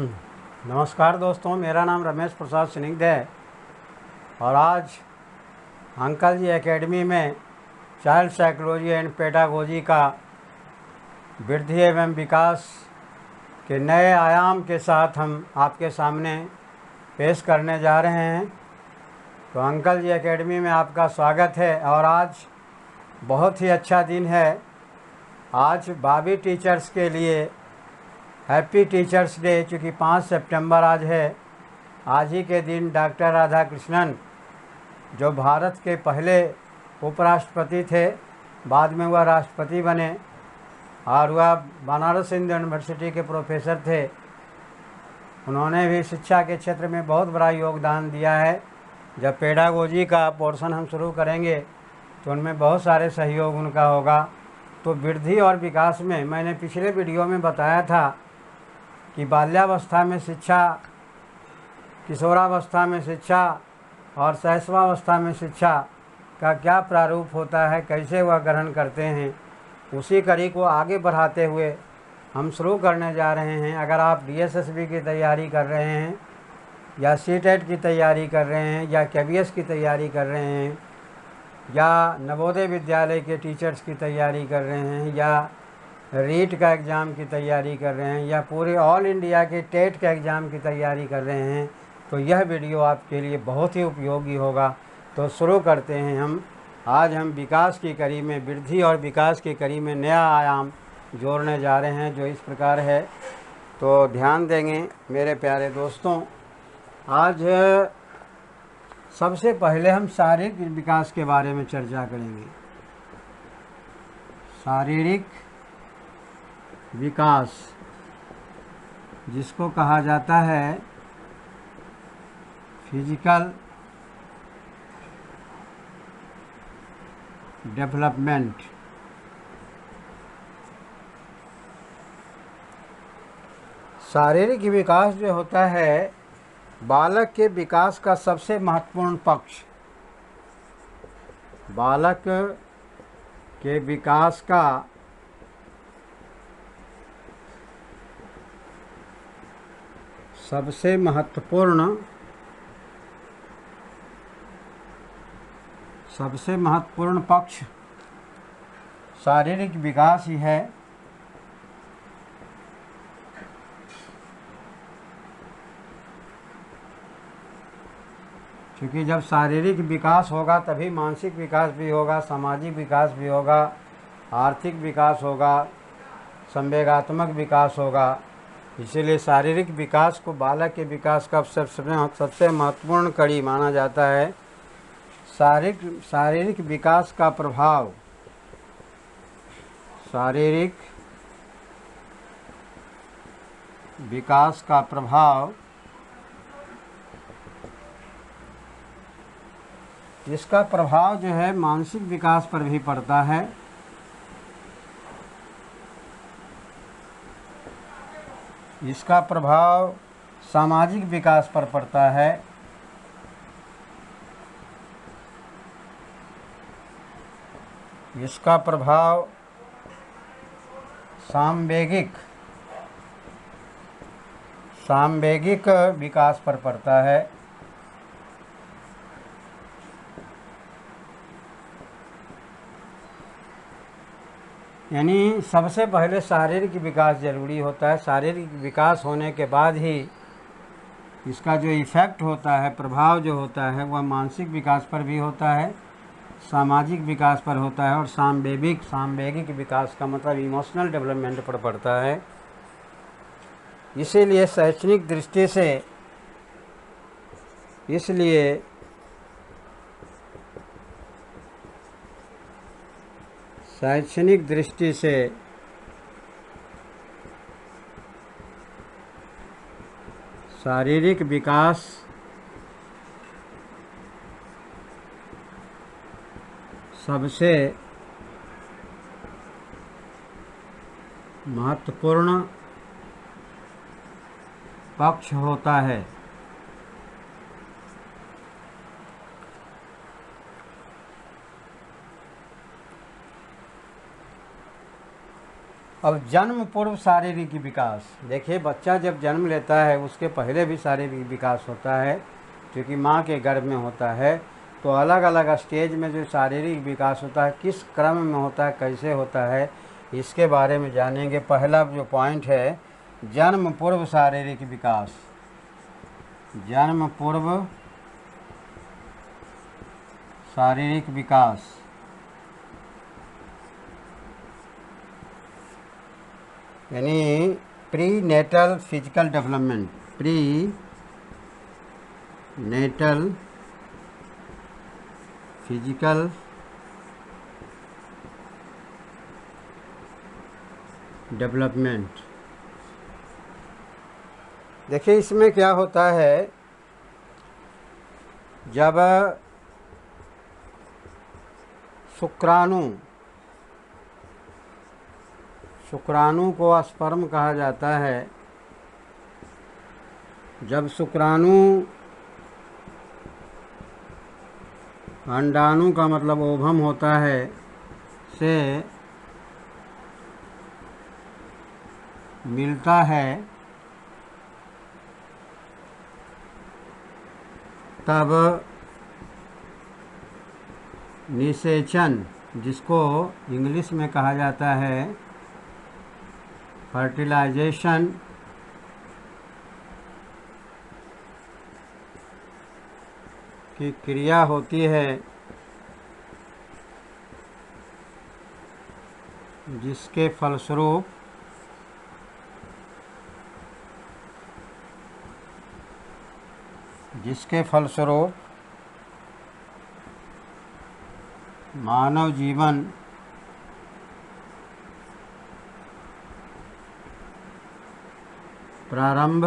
नमस्कार दोस्तों, मेरा नाम रमेश प्रसाद स्निग्ध है और आज अंकल जी एकेडमी में चाइल्ड साइकोलॉजी एंड पेडागोजी का वृद्धि एवं विकास के नए आयाम के साथ हम आपके सामने पेश करने जा रहे हैं। तो अंकल जी एकेडमी में आपका स्वागत है और आज बहुत ही अच्छा दिन है। आज भाभी टीचर्स के लिए हैप्पी टीचर्स डे, चूँकि 5 सितंबर आज है। आज ही के दिन डॉक्टर राधाकृष्णन, जो भारत के पहले उपराष्ट्रपति थे, बाद में वह राष्ट्रपति बने और वह बनारस हिंदू यूनिवर्सिटी के प्रोफेसर थे। उन्होंने भी शिक्षा के क्षेत्र में बहुत बड़ा योगदान दिया है। जब पेडागोजी का पोर्शन हम शुरू करेंगे तो उनमें बहुत सारे सहयोग उनका होगा। तो वृद्धि और विकास में मैंने पिछले वीडियो में बताया था कि बाल्यावस्था में शिक्षा, किशोरावस्था में शिक्षा और शैशवावस्था में शिक्षा का क्या प्रारूप होता है, कैसे वह ग्रहण करते हैं। उसी कड़ी को आगे बढ़ाते हुए हम शुरू करने जा रहे हैं। अगर आप DSSB की तैयारी कर रहे हैं या CTET की तैयारी कर रहे हैं या KVS की तैयारी कर रहे हैं या नवोदय विद्यालय के टीचर्स की तैयारी कर रहे हैं या रीट का एग्ज़ाम की तैयारी कर रहे हैं या पूरे ऑल इंडिया के टेट का एग्ज़ाम की तैयारी कर रहे हैं, तो यह वीडियो आपके लिए बहुत ही उपयोगी होगा। तो शुरू करते हैं हम। आज हम विकास की कड़ी में, वृद्धि और विकास की कड़ी में नया आयाम जोड़ने जा रहे हैं, जो इस प्रकार है। तो ध्यान देंगे मेरे प्यारे दोस्तों। आज सबसे पहले हम शारीरिक विकास के बारे में चर्चा करेंगे। शारीरिक विकास, जिसको कहा जाता है फिजिकल डेवलपमेंट। शारीरिक विकास जो होता है बालक के विकास का सबसे महत्वपूर्ण पक्ष। बालक के विकास का सबसे महत्वपूर्ण पक्ष शारीरिक विकास ही है। क्योंकि जब शारीरिक विकास होगा तभी मानसिक विकास भी होगा, सामाजिक विकास भी होगा, आर्थिक विकास होगा, संवेगात्मक विकास होगा। इसीलिए शारीरिक विकास को बालक के विकास का सबसे महत्वपूर्ण कड़ी माना जाता है। शारीरिक विकास का प्रभाव, शारीरिक विकास का प्रभाव, इसका प्रभाव जो है मानसिक विकास पर भी पड़ता है। इसका प्रभाव सामाजिक विकास पर पड़ता है। इसका प्रभाव सामवेगिक विकास पर पड़ता है। यानी सबसे पहले शारीरिक विकास जरूरी होता है। शारीरिक विकास होने के बाद ही इसका जो इफ़ेक्ट होता है, प्रभाव जो होता है, वह मानसिक विकास पर भी होता है, सामाजिक विकास पर होता है और सामवेगिक विकास का मतलब इमोशनल डेवलपमेंट पर पड़ता है। इसीलिए शैक्षणिक दृष्टि से शारीरिक विकास सबसे महत्वपूर्ण पक्ष होता है। अब जन्म पूर्व शारीरिक विकास, देखिए बच्चा जब जन्म लेता है उसके पहले भी शारीरिक विकास होता है, क्योंकि माँ के गर्भ में होता है। तो अलग अलग स्टेज में जो शारीरिक विकास होता है, किस क्रम में होता है, कैसे होता है, इसके बारे में जानेंगे। पहला जो पॉइंट है, जन्म पूर्व शारीरिक विकास। जन्म पूर्व शारीरिक विकास यानी prenatal physical development. Prenatal physical development. देखिए इसमें क्या होता है, जब शुक्राणु को स्पर्म कहा जाता है। जब शुक्राणु, अंडाणु का मतलब ओवम होता है, से मिलता है, तब निषेचन, जिसको इंग्लिश में कहा जाता है फर्टिलाइजेशन, की क्रिया होती है, जिसके फलस्वरूप मानव जीवन प्रारंभ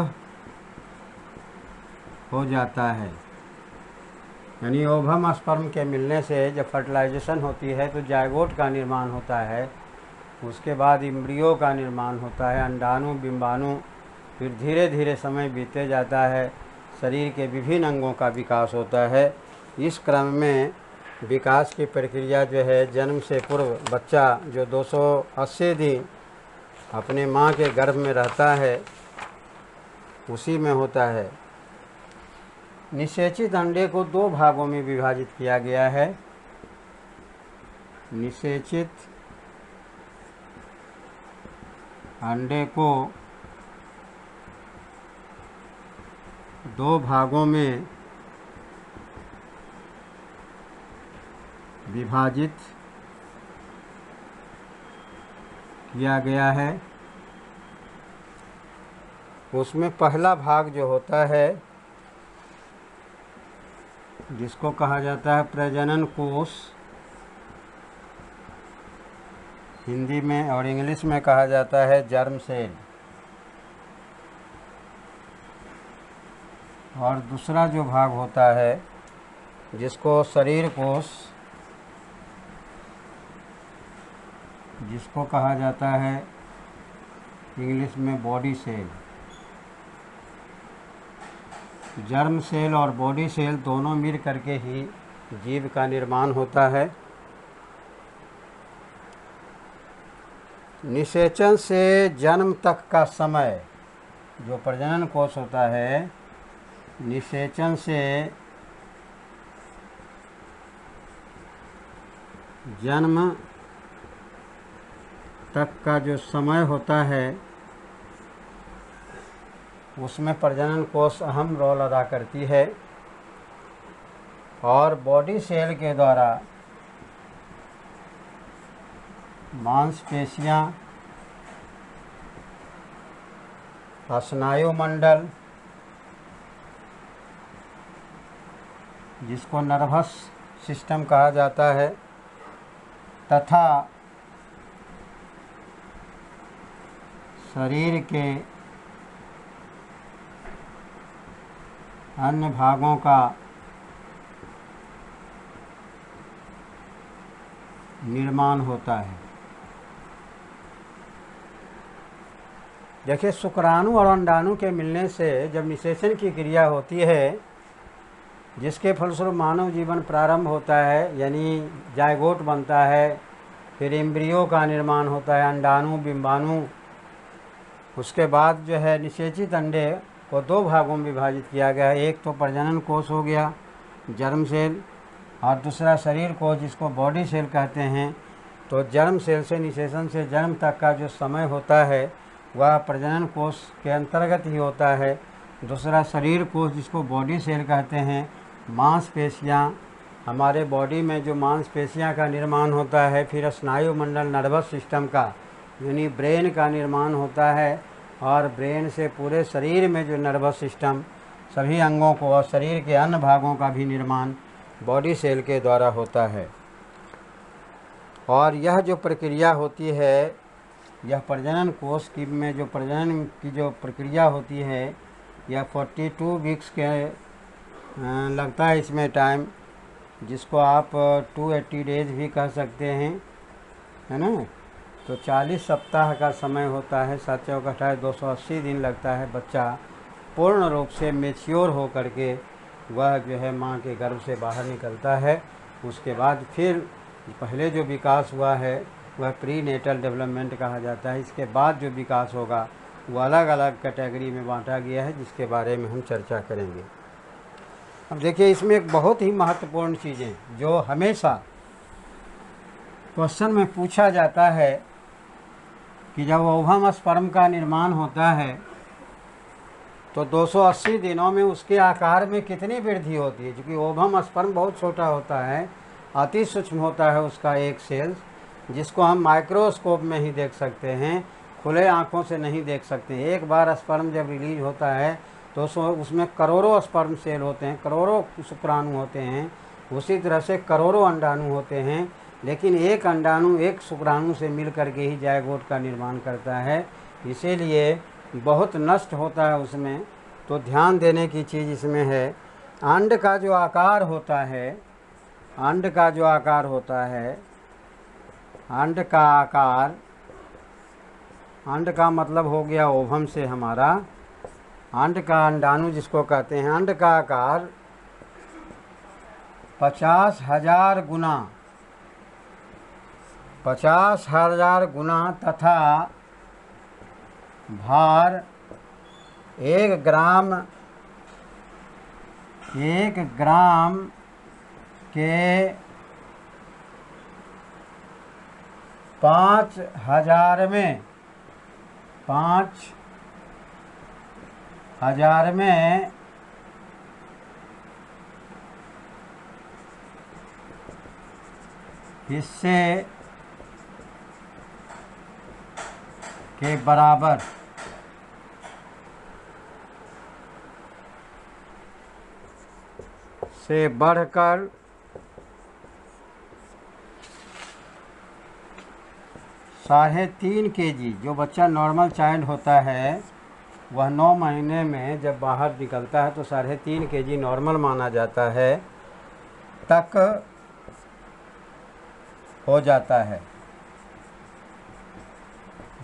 हो जाता है। यानी ओवम स्पर्म के मिलने से जब फर्टिलाइजेशन होती है तो जायगोट का निर्माण होता है, उसके बाद इम्ब्रियो का निर्माण होता है, अंडाणु, बिंबाणु, फिर धीरे धीरे समय बीते जाता है, शरीर के विभिन्न अंगों का विकास होता है। इस क्रम में विकास की प्रक्रिया जो है, जन्म से पूर्व बच्चा जो 280 दिन अपने माँ के गर्भ में रहता है, उसी में होता है। निषेचित अंडे को 2 भागों में विभाजित किया गया है। निषेचित अंडे को 2 भागों में विभाजित किया गया है। उसमें पहला भाग जो होता है, जिसको कहा जाता है प्रजनन कोष, हिंदी में और इंग्लिश में कहा जाता है जर्म सेल। और दूसरा जो भाग होता है, जिसको शरीर कोष, जिसको कहा जाता है इंग्लिश में बॉडी सेल। जर्म सेल और बॉडी सेल दोनों मिल करके ही जीव का निर्माण होता है। निषेचन से जन्म तक का समय, जो प्रजनन कोष होता है, निषेचन से जन्म तक का जो समय होता है, उसमें प्रजनन कोष अहम रोल अदा करती है। और बॉडी सेल के द्वारा मांसपेशियाँ, स्नायुमंडल, जिसको नर्वस सिस्टम कहा जाता है, तथा शरीर के अन्य भागों का निर्माण होता है। देखिए शुक्राणु और अंडाणु के मिलने से जब निषेचन की क्रिया होती है, जिसके फलस्वरूप मानव जीवन प्रारंभ होता है, यानी जायगोट बनता है, फिर एम्ब्रियो का निर्माण होता है, अंडाणु, बिंबाणु। उसके बाद जो है निषेचित अंडे को दो भागों में विभाजित किया गया है। एक तो प्रजनन कोष हो गया, जर्म सेल, और दूसरा शरीर कोष जिसको बॉडी सेल कहते हैं। तो जर्म सेल से निषेचन से जन्म तक का जो समय होता है वह प्रजनन कोष के अंतर्गत ही होता है। दूसरा शरीर कोष जिसको बॉडी सेल कहते हैं। मांसपेशियाँ, हमारे बॉडी में जो मांसपेशियाँ का निर्माण होता है। फिर स्नायु मंडल, नर्वस सिस्टम का यानी ब्रेन का निर्माण होता है, और ब्रेन से पूरे शरीर में जो नर्वस सिस्टम, सभी अंगों को और शरीर के अन्य भागों का भी निर्माण बॉडी सेल के द्वारा होता है। और यह जो प्रक्रिया होती है, यह प्रजनन कोष की में जो प्रजनन की जो प्रक्रिया होती है, यह 42 वीक्स के लगता है इसमें टाइम, जिसको आप 280 डेज भी कह सकते हैं, है ना। तो 40 सप्ताह का समय होता है। 7 चौक 28, 280 दिन लगता है बच्चा पूर्ण रूप से मेच्योर हो करके वह जो है माँ के गर्भ से बाहर निकलता है। उसके बाद फिर पहले जो विकास हुआ है वह प्री नेटल डेवलपमेंट कहा जाता है। इसके बाद जो विकास होगा वो अलग अलग कैटेगरी में बांटा गया है, जिसके बारे में हम चर्चा करेंगे। अब देखिए, इसमें एक बहुत ही महत्वपूर्ण चीज़ें जो हमेशा क्वेश्चन में पूछा जाता है कि जब ओवम स्पर्म का निर्माण होता है तो 280 दिनों में उसके आकार में कितनी वृद्धि होती है। क्योंकि ओवम स्पर्म बहुत छोटा होता है, अति सूक्ष्म होता है उसका एक सेल, जिसको हम माइक्रोस्कोप में ही देख सकते हैं, खुले आँखों से नहीं देख सकते। एक बार स्पर्म जब रिलीज होता है तो उसमें करोड़ों स्पर्म सेल होते हैं, करोड़ों शुक्राणु होते हैं, उसी तरह से करोड़ों अंडाणु होते हैं। लेकिन एक अंडाणु एक शुक्राणु से मिल कर के ही जायगोट का निर्माण करता है, इसीलिए बहुत नष्ट होता है उसमें। तो ध्यान देने की चीज़ इसमें है, अंड का जो आकार होता है, अंड का जो आकार होता है, अंड का आकार, अंड का मतलब हो गया ओवम से हमारा, अंड का अंडाणु जिसको कहते हैं, अंड का आकार 50,000 गुना, 50,000 गुना तथा भार 1 ग्राम, 1 ग्राम के 5,000 में, 5,000 में हिस्से के बराबर से बढ़कर 3.5 kg, जो बच्चा नॉर्मल चाइल्ड होता है वह 9 महीने में जब बाहर निकलता है तो 3.5 kg नॉर्मल माना जाता है, तक हो जाता है।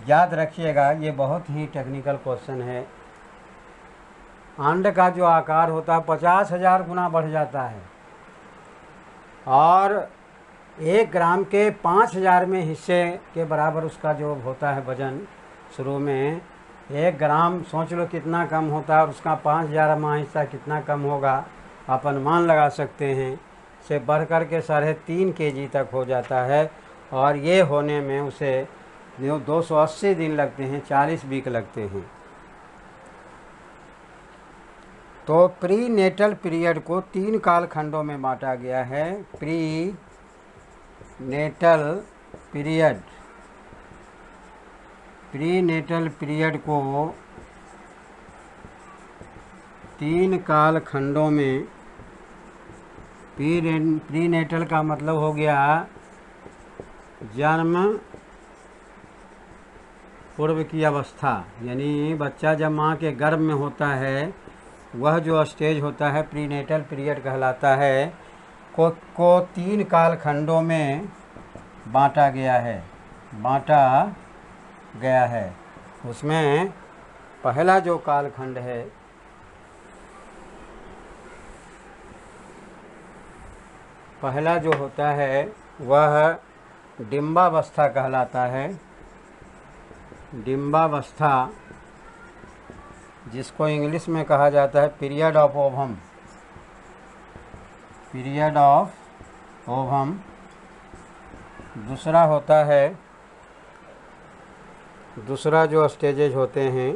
याद रखिएगा, ये बहुत ही टेक्निकल क्वेश्चन है। अंड का जो आकार होता है 50,000 गुना बढ़ जाता है, और 1 ग्राम के 5,000 में हिस्से के बराबर उसका जो होता है वजन। शुरू में 1 ग्राम सोच लो कितना कम होता है, और उसका 5,000वां हिस्सा कितना कम होगा, आप अनुमान लगा सकते हैं। से बढ़ कर के 3.5 kg तक हो जाता है, और ये होने में उसे 280 दिन लगते हैं, 40 वीक लगते हैं। तो प्री नेटल पीरियड को 3 कालखंडों में बांटा गया है। Prenatal period, prenatal period को 3 कालखंडों में, प्री नेटल का मतलब हो गया जन्म पूर्व की अवस्था, यानी बच्चा जब माँ के गर्भ में होता है वह जो स्टेज होता है प्री नेटल पीरियड कहलाता है। को 3 कालखंडों में बांटा गया है। उसमें पहला जो कालखंड है पहला जो होता है वह डिम्बावस्था कहलाता है। डिम्बावस्था, जिसको इंग्लिश में कहा जाता है period of ovum. Period of ovum. दूसरा होता है, दूसरा जो स्टेजेज होते हैं,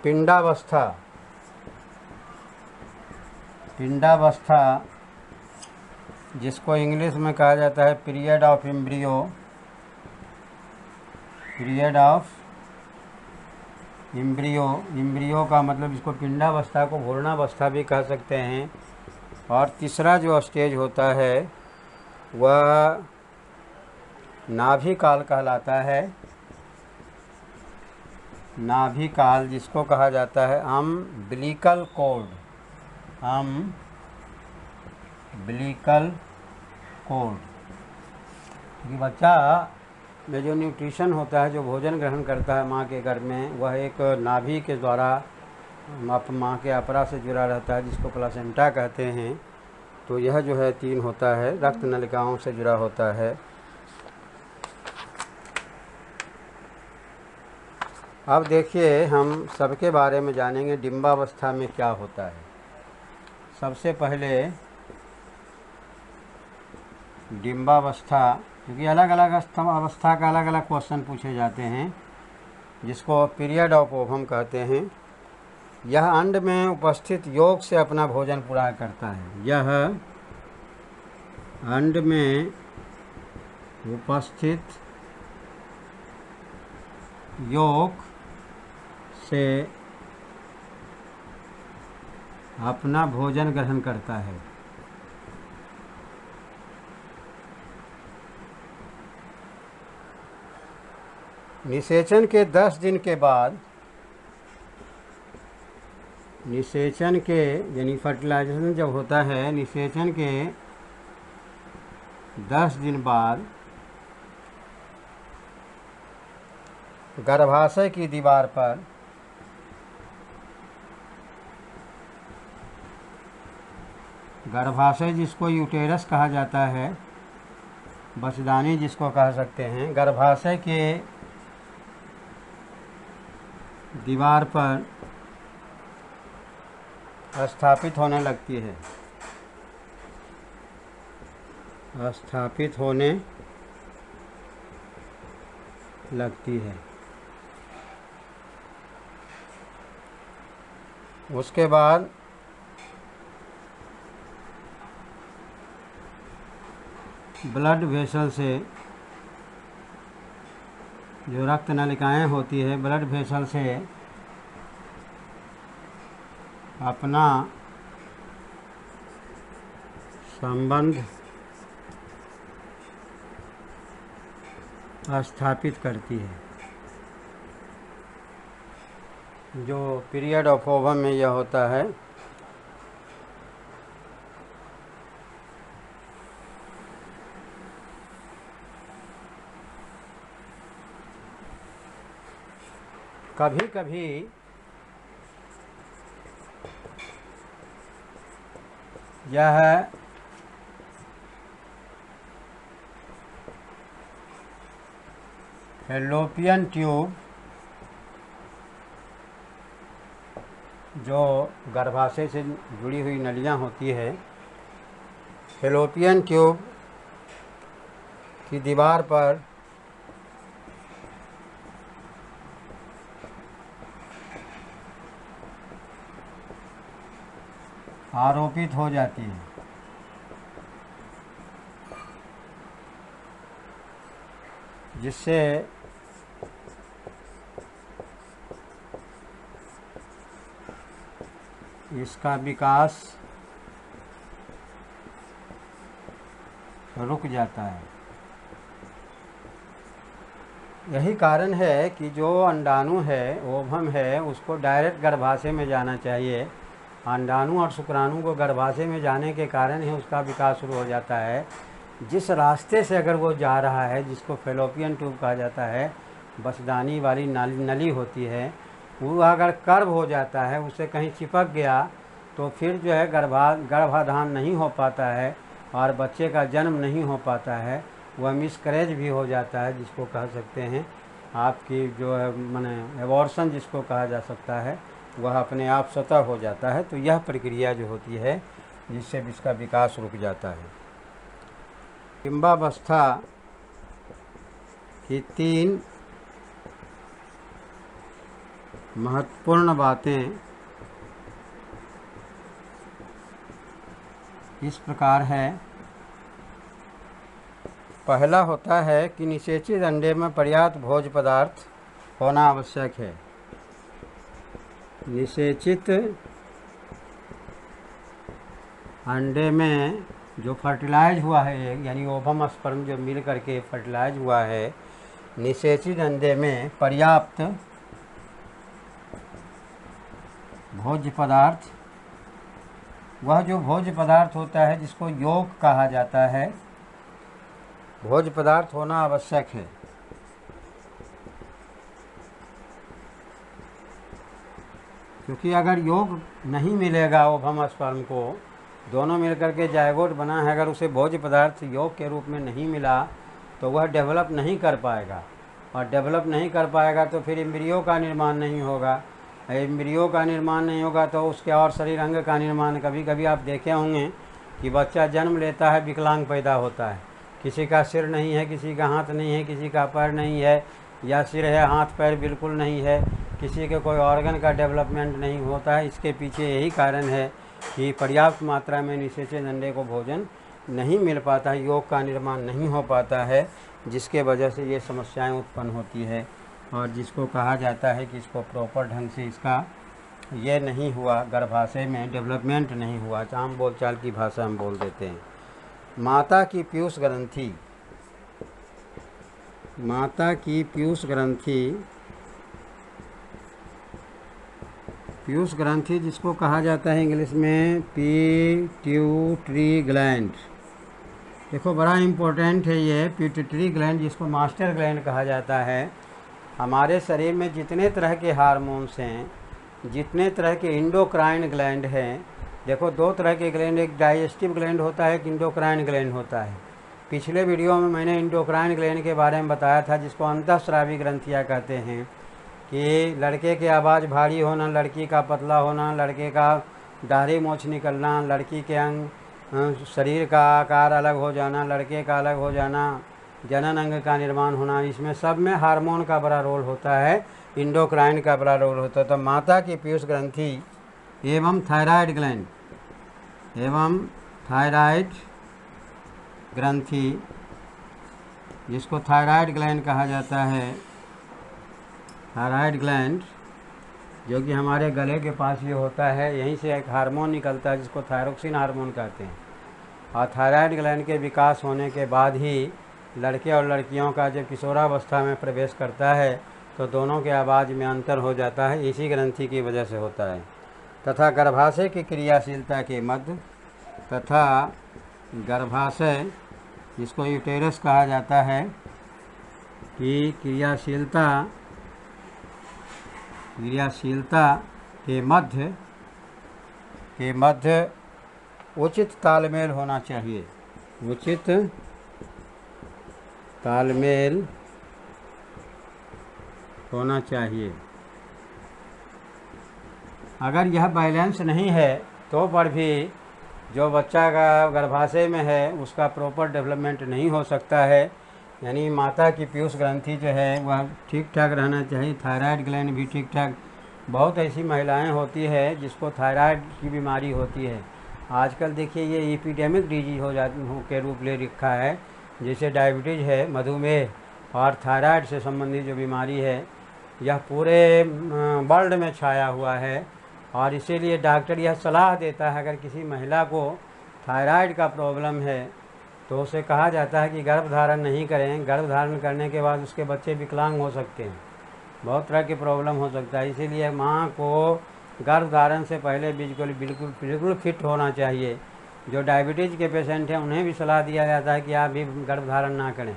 पिंडावस्था। पिंडावस्था, जिसको इंग्लिश में कहा जाता है period of embryo. Period of embryo. Embryo का मतलब इसको पिंडावस्था को भ्रूणावस्था भी कह सकते हैं। और तीसरा जो स्टेज होता है वह नाभि काल कहलाता है। नाभि काल, जिसको कहा जाता है अम्बिलिकल कॉर्ड। Umbilical cord. क्योंकि बच्चा में जो न्यूट्रिशन होता है, जो भोजन ग्रहण करता है माँ के गर्भ में, वह एक नाभि के द्वारा माँ के अपरा से जुड़ा रहता है, जिसको प्लासेंटा कहते हैं। तो यह जो है 3 होता है, रक्त नलिकाओं से जुड़ा होता है। अब देखिए, हम सबके बारे में जानेंगे डिम्बावस्था में क्या होता है। सबसे पहले डिम्बावस्था, क्योंकि अलग अलग अवस्था का अलग अलग क्वेश्चन पूछे जाते हैं, जिसको पीरियड ऑफ ओवम कहते हैं। यह अंड में उपस्थित यौग से अपना भोजन पूरा करता है। यह अंड में उपस्थित यौग से अपना भोजन ग्रहण करता है। निषेचन के 10 दिन के बाद, निषेचन के यानी फर्टिलाइजेशन जब होता है, निषेचन के 10 दिन बाद गर्भाशय की दीवार पर गर्भाशय, जिसको यूटेरस कहा जाता है, बचदानी जिसको कह सकते हैं, गर्भाशय के दीवार पर स्थापित होने लगती है। स्थापित होने लगती है। उसके बाद ब्लड वेसल से, जो रक्त नलिकाएं होती है, ब्लड वेसल से अपना संबंध स्थापित करती है। जो पीरियड ऑफ ओवम में यह होता है। कभी कभी यह फैलोपियन ट्यूब, जो गर्भाशय से जुड़ी हुई नलियाँ होती है, फैलोपियन ट्यूब की दीवार पर आरोपित हो जाती है, जिससे इसका विकास रुक जाता है। यही कारण है कि जो अंडाणु है, ओवम है, उसको डायरेक्ट गर्भाशय में जाना चाहिए। अंडाणु और शुक्राणु को गर्भाशय में जाने के कारण ही उसका विकास शुरू हो जाता है। जिस रास्ते से अगर वो जा रहा है, जिसको फैलोपियन ट्यूब कहा जाता है, बचदानी वाली नली होती है, वो अगर कर्व हो जाता है, उससे कहीं चिपक गया तो फिर जो है गर्भाधान नहीं हो पाता है, और बच्चे का जन्म नहीं हो पाता है, वह मिसकैरेज भी हो जाता है, जिसको कह सकते हैं आपकी जो है माने एबॉर्शन जिसको कहा जा सकता है, वह अपने आप स्वतः हो जाता है। तो यह प्रक्रिया जो होती है जिससे इसका विकास रुक जाता है। डिम्बावस्था की 3 महत्वपूर्ण बातें इस प्रकार है। पहला होता है कि निषेचित अंडे में पर्याप्त भोज्य पदार्थ होना आवश्यक है। निषेचित अंडे में जो फर्टिलाइज हुआ है, यानी ओवम स्पर्म जो मिल करके फर्टिलाइज हुआ है, निषेचित अंडे में पर्याप्त भोज्य पदार्थ, वह जो भोज्य पदार्थ होता है जिसको योग कहा जाता है, भोज्य पदार्थ होना आवश्यक है। क्योंकि अगर योग नहीं मिलेगा ओवम स्पर्म को, दोनों मिलकर के जायगोट बना है, अगर उसे भोज्य पदार्थ योग के रूप में नहीं मिला तो वह डेवलप नहीं कर पाएगा, और डेवलप नहीं कर पाएगा तो फिर एम्ब्रियो का निर्माण नहीं होगा। एम्ब्रियो का निर्माण नहीं होगा तो उसके और शरीर अंग का निर्माण। कभी कभी आप देखे होंगे कि बच्चा जन्म लेता है विकलांग पैदा होता है, किसी का सिर नहीं है, किसी का हाथ नहीं है, किसी का पैर नहीं है, या सिर है हाथ पैर बिल्कुल नहीं है, किसी के कोई ऑर्गन का डेवलपमेंट नहीं होता है। इसके पीछे यही कारण है कि पर्याप्त मात्रा में निषेचित अंडे को भोजन नहीं मिल पाता है, योग का निर्माण नहीं हो पाता है, जिसके वजह से ये समस्याएं उत्पन्न होती है। और जिसको कहा जाता है कि इसको प्रॉपर ढंग से इसका ये नहीं हुआ, गर्भाशय में डेवलपमेंट नहीं हुआ, आम बोलचाल की भाषा हम बोल देते हैं। माता की पीयूष ग्रंथि, माता की पीयूष ग्रंथि, पीयूष ग्रंथि जिसको कहा जाता है इंग्लिश में पिट्यूटरी ग्लैंड। देखो बड़ा इम्पोर्टेंट है ये पिट्यूटरी ग्लैंड, जिसको मास्टर ग्लैंड कहा जाता है। हमारे शरीर में जितने तरह के हार्मोन्स हैं, जितने तरह के इंडोक्राइन ग्लैंड हैं, देखो 2 तरह के ग्लैंड, एक डाइजेस्टिव ग्लैंड होता है, एक इंडोक्राइन ग्लैंड होता है। पिछले वीडियो में मैंने इंडोक्राइन ग्लैंड के बारे में बताया था, जिसको अंतःस्रावी ग्रंथियाँ कहते हैं, कि लड़के की आवाज़ भारी होना, लड़की का पतला होना, लड़के का दाढ़ी मूंछ निकलना, लड़की के अंग शरीर का आकार अलग हो जाना, लड़के का अलग हो जाना, जनन अंग का निर्माण होना, इसमें सब में हार्मोन का बड़ा रोल होता है, इंडोक्राइन का बड़ा रोल होता है। तो माता की पीयूष ग्रंथि एवं थायराइड ग्लैंड, एवं थायराइड ग्रंथि जिसको थायराइड ग्लैंड कहा जाता है, थायराइड ग्लैंड जो कि हमारे गले के पास ये होता है, यहीं से एक हार्मोन निकलता है जिसको थायरोक्सिन हार्मोन कहते हैं। और थायराइड ग्लैंड के विकास होने के बाद ही लड़के और लड़कियों का जब किशोरावस्था में प्रवेश करता है तो दोनों के आवाज़ में अंतर हो जाता है, इसी ग्रंथि की वजह से होता है। तथा गर्भाशय की क्रियाशीलता के मध्य, तथा गर्भाशय जिसको यूटेरस कहा जाता है कि क्रियाशीलता के मध्य उचित तालमेल होना चाहिए, उचित तालमेल होना चाहिए। अगर यह बैलेंस नहीं है तो पर भी जो बच्चा का गर्भाशय में है उसका प्रॉपर डेवलपमेंट नहीं हो सकता है। यानी माता की पीयूष ग्रंथि जो है वह ठीक ठाक रहना चाहिए, थायराइड ग्लैंड भी ठीक ठाक। बहुत ऐसी महिलाएं होती है जिसको थायराइड की बीमारी होती है। आजकल देखिए ये एपिडेमिक डिजीज के रूप ले रखा है, जैसे डायबिटीज़ है, मधुमेह और थायराइड से संबंधित जो बीमारी है यह पूरे वर्ल्ड में छाया हुआ है। और इसीलिए डॉक्टर यह सलाह देता है अगर किसी महिला को थायराइड का प्रॉब्लम है तो उसे कहा जाता है कि गर्भ धारण नहीं करें। गर्भ धारण करने के बाद उसके बच्चे विकलांग हो सकते हैं, बहुत तरह की प्रॉब्लम हो सकता है। इसीलिए माँ को गर्भ धारण से पहले बिल्कुल फिट होना चाहिए। जो डायबिटीज़ के पेशेंट हैं उन्हें भी सलाह दिया जाता है कि आप भी गर्भ धारण ना करें,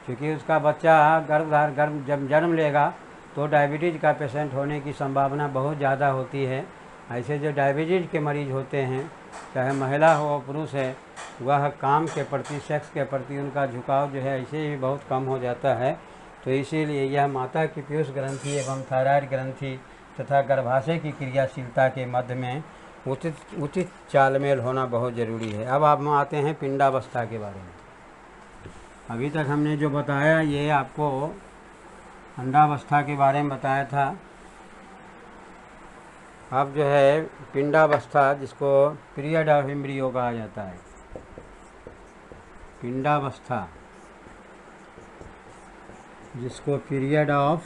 क्योंकि उसका बच्चा गर्भ जब जन्म लेगा तो डायबिटीज़ का पेशेंट होने की संभावना बहुत ज़्यादा होती है। ऐसे जो डायबिटीज के मरीज़ होते हैं, चाहे महिला हो पुरुष है, वह काम के प्रति, सेक्स के प्रति उनका झुकाव जो है ऐसे ही बहुत कम हो जाता है। तो इसीलिए यह माता की पीयूष ग्रंथि एवं थायराइड ग्रंथि तथा गर्भाशय की क्रियाशीलता के मध्य में उचित चालमेल होना बहुत ज़रूरी है। अब आप आते हैं पिंडावस्था के बारे में। अभी तक हमने जो बताया ये आपको अंडावस्था के बारे में बताया था। अब जो है पिंडावस्था, जिसको पीरियड ऑफ एम्ब्रियो कहा जाता है, पिंडावस्था जिसको पीरियड ऑफ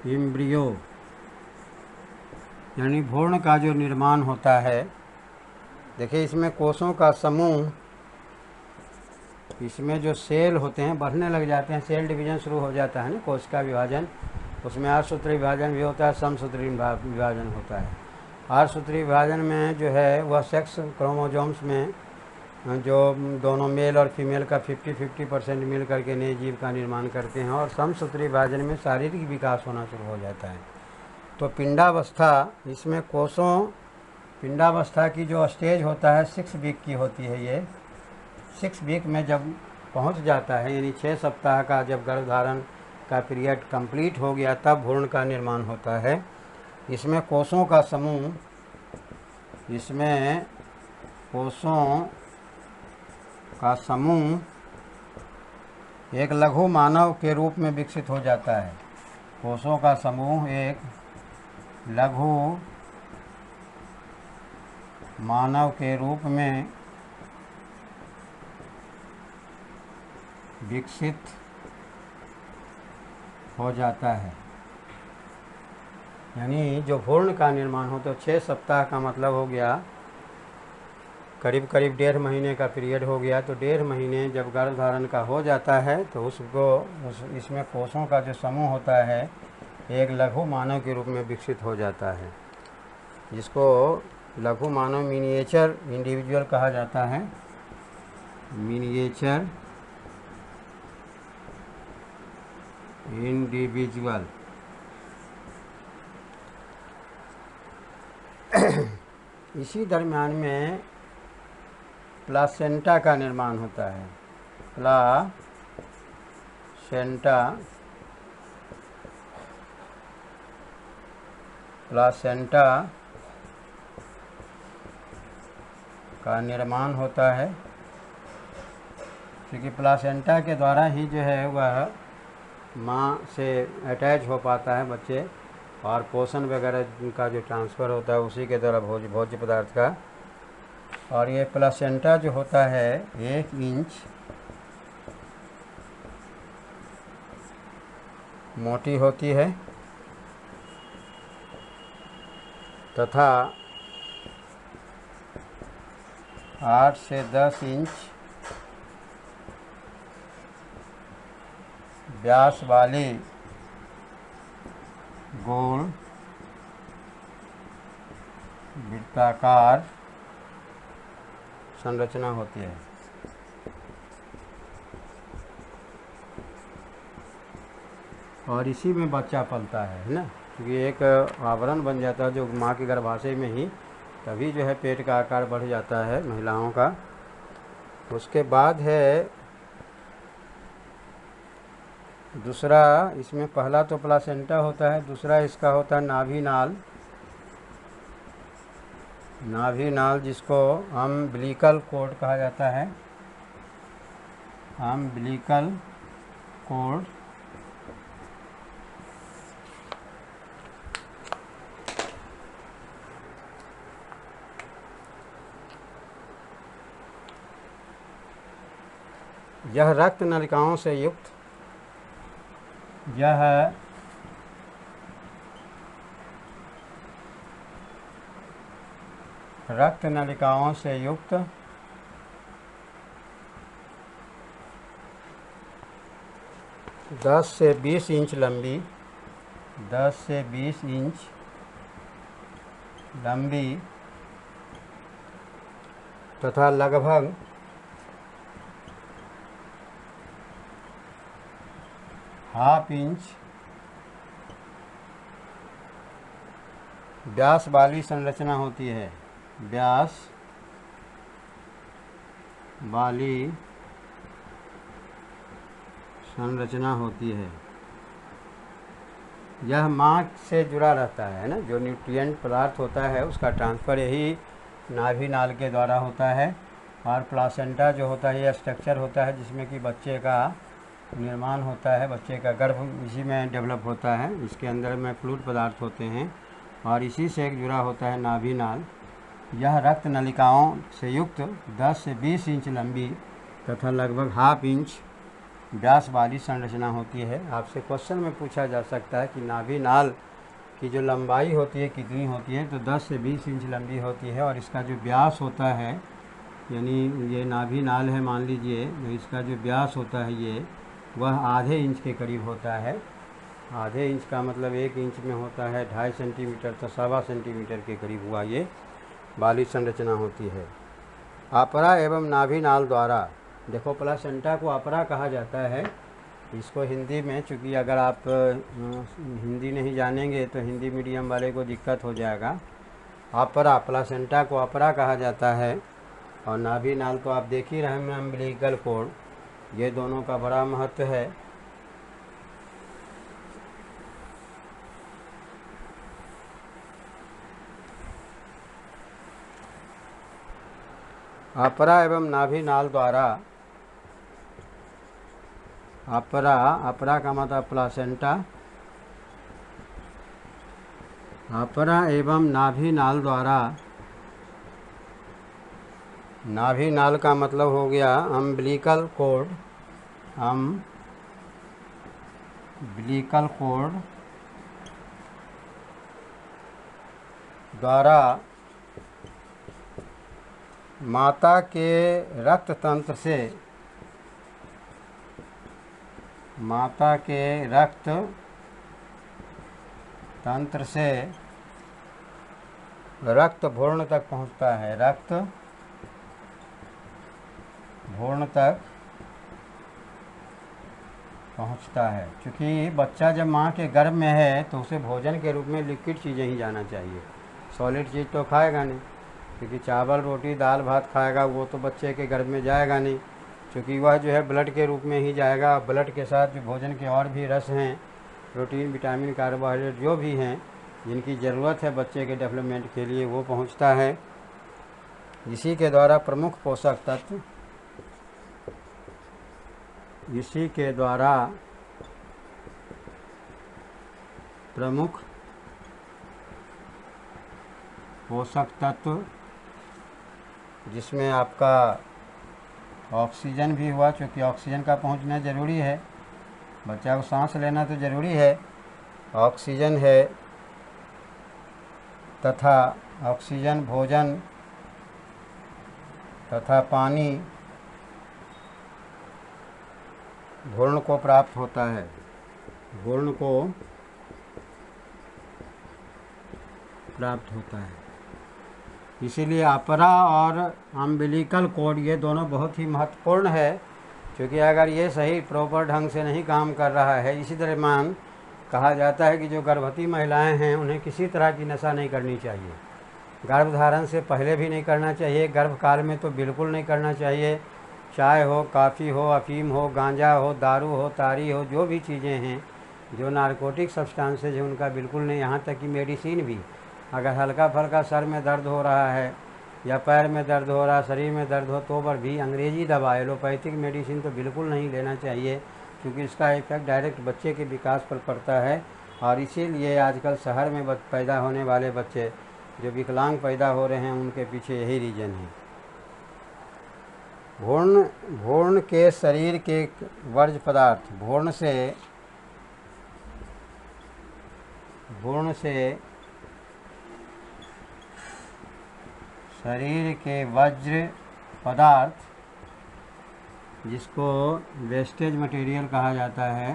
एम्ब्रियो यानी भ्रूण का जो निर्माण होता है। देखिए इसमें कोषों का समूह, इसमें जो सेल होते हैं बढ़ने लग जाते हैं, सेल डिवीजन शुरू हो जाता है ना, कोष का विभाजन। उसमें 8 सूत्री विभाजन भी होता है, समसूत्री विभाजन होता है। 8 सूत्री विभाजन में जो है वह सेक्स क्रोमोजोम्स में जो दोनों मेल और फीमेल का 50-50% मिल करके नए जीव का निर्माण करते हैं, और समसूत्री विभाजन में शारीरिक विकास होना शुरू हो जाता है। तो पिंडावस्था, इसमें कोषों, पिंडावस्था की जो स्टेज होता है 6 वीक की होती है। ये 6 वीक में जब पहुंच जाता है, यानी 6 सप्ताह का जब गर्भधारण का पीरियड कंप्लीट हो गया, तब भ्रूण का निर्माण होता है। इसमें कोषों का समूह, इसमें कोषों का समूह एक लघु मानव के रूप में विकसित हो जाता है। कोषों का समूह एक लघु मानव के रूप में विकसित हो जाता है। यानी जो भ्रूण का निर्माण हो, तो 6 सप्ताह का मतलब हो गया करीब 1.5 महीने का पीरियड हो गया। तो 1.5 महीने जब गर्भधारण का हो जाता है, तो इसमें कोषों का जो समूह होता है एक लघु मानव के रूप में विकसित हो जाता है, जिसको लघु मानव मिनिएचर इंडिविजुअल कहा जाता है। Miniature individual. इसी दरम्यान में प्लासेंटा का निर्माण होता है। प्लासेंटा का निर्माण होता है, क्योंकि प्लासेंटा के द्वारा ही जो है वह माँ से अटैच हो पाता है बच्चे, और पोषण वगैरह का जो ट्रांसफ़र होता है उसी के द्वारा भोज्य पदार्थ का। और ये प्लासेंटा जो होता है 1 इंच मोटी होती है तथा 8 से 10 इंच व्यास वाली गोल वृत्ताकार संरचना होती है। और इसी में बच्चा पलता है ना, क्योंकि एक आवरण बन जाता है जो माँ के गर्भाशय में ही, तभी जो है पेट का आकार बढ़ जाता है महिलाओं का। उसके बाद है दूसरा, इसमें पहला तो प्लासेंटा होता है, दूसरा इसका होता है नाभि नाल, जिसको अम्बिलिकल कॉर्ड कहा जाता है। Umbilical cord. यह रक्त नलिकाओं से युक्त, यह रक्त नलिकाओं से युक्त 10 से 20 इंच लंबी, 10 से 20 इंच लंबी तथा लगभग 1/2 इंच व्यास वाली संरचना होती है, व्यास वाली संरचना होती है। यह माँ से जुड़ा रहता है ना, जो न्यूट्रिएंट पदार्थ होता है उसका ट्रांसफ़र यही नाभि नाल के द्वारा होता है। और प्लासेंटा जो होता है, यह स्ट्रक्चर होता है जिसमें कि बच्चे का निर्माण होता है, बच्चे का गर्भ इसी में डेवलप होता है। इसके अंदर में फ्लूइड पदार्थ होते हैं और इसी से एक जुड़ा होता है नाभि नाल। यह रक्त नलिकाओं से युक्त 10 से 20 इंच लंबी तथा लगभग ½ इंच व्यास वाली संरचना होती है। आपसे क्वेश्चन में पूछा जा सकता है कि नाभि नाल की जो लंबाई होती है कितनी होती है, तो 10 से 20 इंच लंबी होती है। और इसका जो व्यास होता है, यानी ये नाभि नाल है मान लीजिए, तो इसका जो व्यास होता है ये वह ½ इंच के करीब होता है। ½ इंच का मतलब 1 इंच में होता है 2.5 सेंटीमीटर, तो 1.25 सेंटीमीटर के करीब हुआ ये वाली संरचना होती है। अपरा एवं नाभि नाल द्वारा, देखो प्लासेंटा को अपरा कहा जाता है। इसको हिंदी में, चूँकि अगर आप हिंदी नहीं जानेंगे तो हिंदी मीडियम वाले को दिक्कत हो जाएगा। अपरा, प्लासेंटा को अपरा कहा जाता है। और नाभि नाल तो आप देख ही रहे हैं, अम्बिलिकल कोड, ये दोनों का बड़ा महत्व है। अपरा एवं नाभि नाल द्वारा, अपरा का मतलब प्लासेंटा, अपरा एवं नाभि नाल द्वारा, नाभि नाल का मतलब हो गया अम्बिलिकल कोड, अम्बिलिकल कोड द्वारा माता के रक्त तंत्र से, माता के रक्त तंत्र से रक्त भ्रूण तक पहुंचता है, रक्त भ्रूण तक पहुंचता है। क्योंकि बच्चा जब माँ के गर्भ में है तो उसे भोजन के रूप में लिक्विड चीज़ें ही जाना चाहिए, सॉलिड चीज़ तो खाएगा नहीं। क्योंकि चावल रोटी दाल भात खाएगा वो तो बच्चे के गर्भ में जाएगा नहीं, क्योंकि वह जो है ब्लड के रूप में ही जाएगा। ब्लड के साथ जो भोजन के और भी रस हैं, प्रोटीन विटामिन कार्बोहाइड्रेट जो भी हैं जिनकी ज़रूरत है बच्चे के डेवलपमेंट के लिए, वो पहुंचता है। इसी के द्वारा प्रमुख पोषक तत्व, इसी के द्वारा प्रमुख पोषक तत्व, जिसमें आपका ऑक्सीजन भी हुआ, क्योंकि ऑक्सीजन का पहुंचना ज़रूरी है, बच्चा को सांस लेना तो ज़रूरी है। ऑक्सीजन है तथा ऑक्सीजन, भोजन तथा पानी भ्रूण को प्राप्त होता है, भ्रूण को प्राप्त होता है। इसीलिए अपरा और अम्बिलिकल कोड ये दोनों बहुत ही महत्वपूर्ण है। क्योंकि अगर ये सही प्रॉपर ढंग से नहीं काम कर रहा है, इसी तरह मान कहा जाता है कि जो गर्भवती महिलाएं हैं उन्हें किसी तरह की नशा नहीं करनी चाहिए, गर्भधारण से पहले भी नहीं करना चाहिए, गर्भकाल में तो बिल्कुल नहीं करना चाहिए। चाय हो, कॉफ़ी हो, अफीम हो, गांजा हो, दारू हो, तारी हो, जो भी चीज़ें हैं जो नारकोटिक सब्सटेंसेज हैं उनका बिल्कुल नहीं। यहाँ तक कि मेडिसिन भी, अगर हल्का फल्का सर में दर्द हो रहा है या पैर में दर्द हो रहा है, शरीर में दर्द हो, तो पर भी अंग्रेज़ी दवा, एलोपैथिक मेडिसिन तो बिल्कुल नहीं लेना चाहिए, क्योंकि इसका इफेक्ट डायरेक्ट बच्चे के विकास पर पड़ता है। और इसीलिए आजकल शहर में पैदा होने वाले बच्चे जो विकलांग पैदा हो रहे हैं, उनके पीछे यही रीज़न है। भ्रूण के शरीर के वर्ज्य पदार्थ, भ्रूण से शरीर के वज्र पदार्थ, जिसको वेस्टेज मटेरियल कहा जाता है,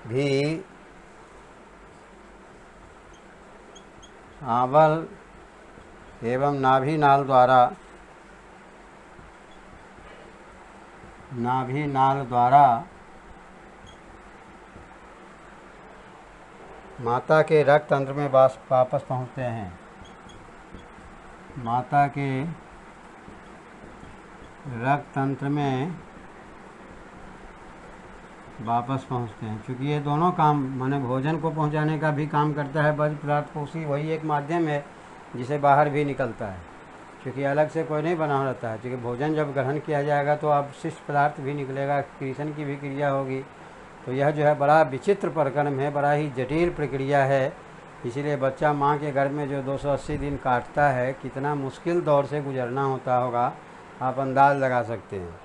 भी आवल एवं नाभि नाल द्वारा माता के रक्त तंत्र में वापस पहुंचते हैं। माता के रक्त तंत्र में वापस पहुंचते हैं। क्योंकि ये दोनों काम माने भोजन को पहुंचाने का भी काम करता है वर्ज्य पदार्थ को, उसी वही एक माध्यम है जिसे बाहर भी निकलता है। क्योंकि अलग से कोई नहीं बना रहता है। क्योंकि भोजन जब ग्रहण किया जाएगा तो अवशिष्ट पदार्थ भी निकलेगा, क्रिएशन की भी क्रिया होगी। तो यह जो है बड़ा विचित्र प्रक्रम है, बड़ा ही जटिल प्रक्रिया है। इसीलिए बच्चा माँ के गर्भ में जो 280 दिन काटता है, कितना मुश्किल दौर से गुजरना होता होगा, आप अंदाज़ लगा सकते हैं।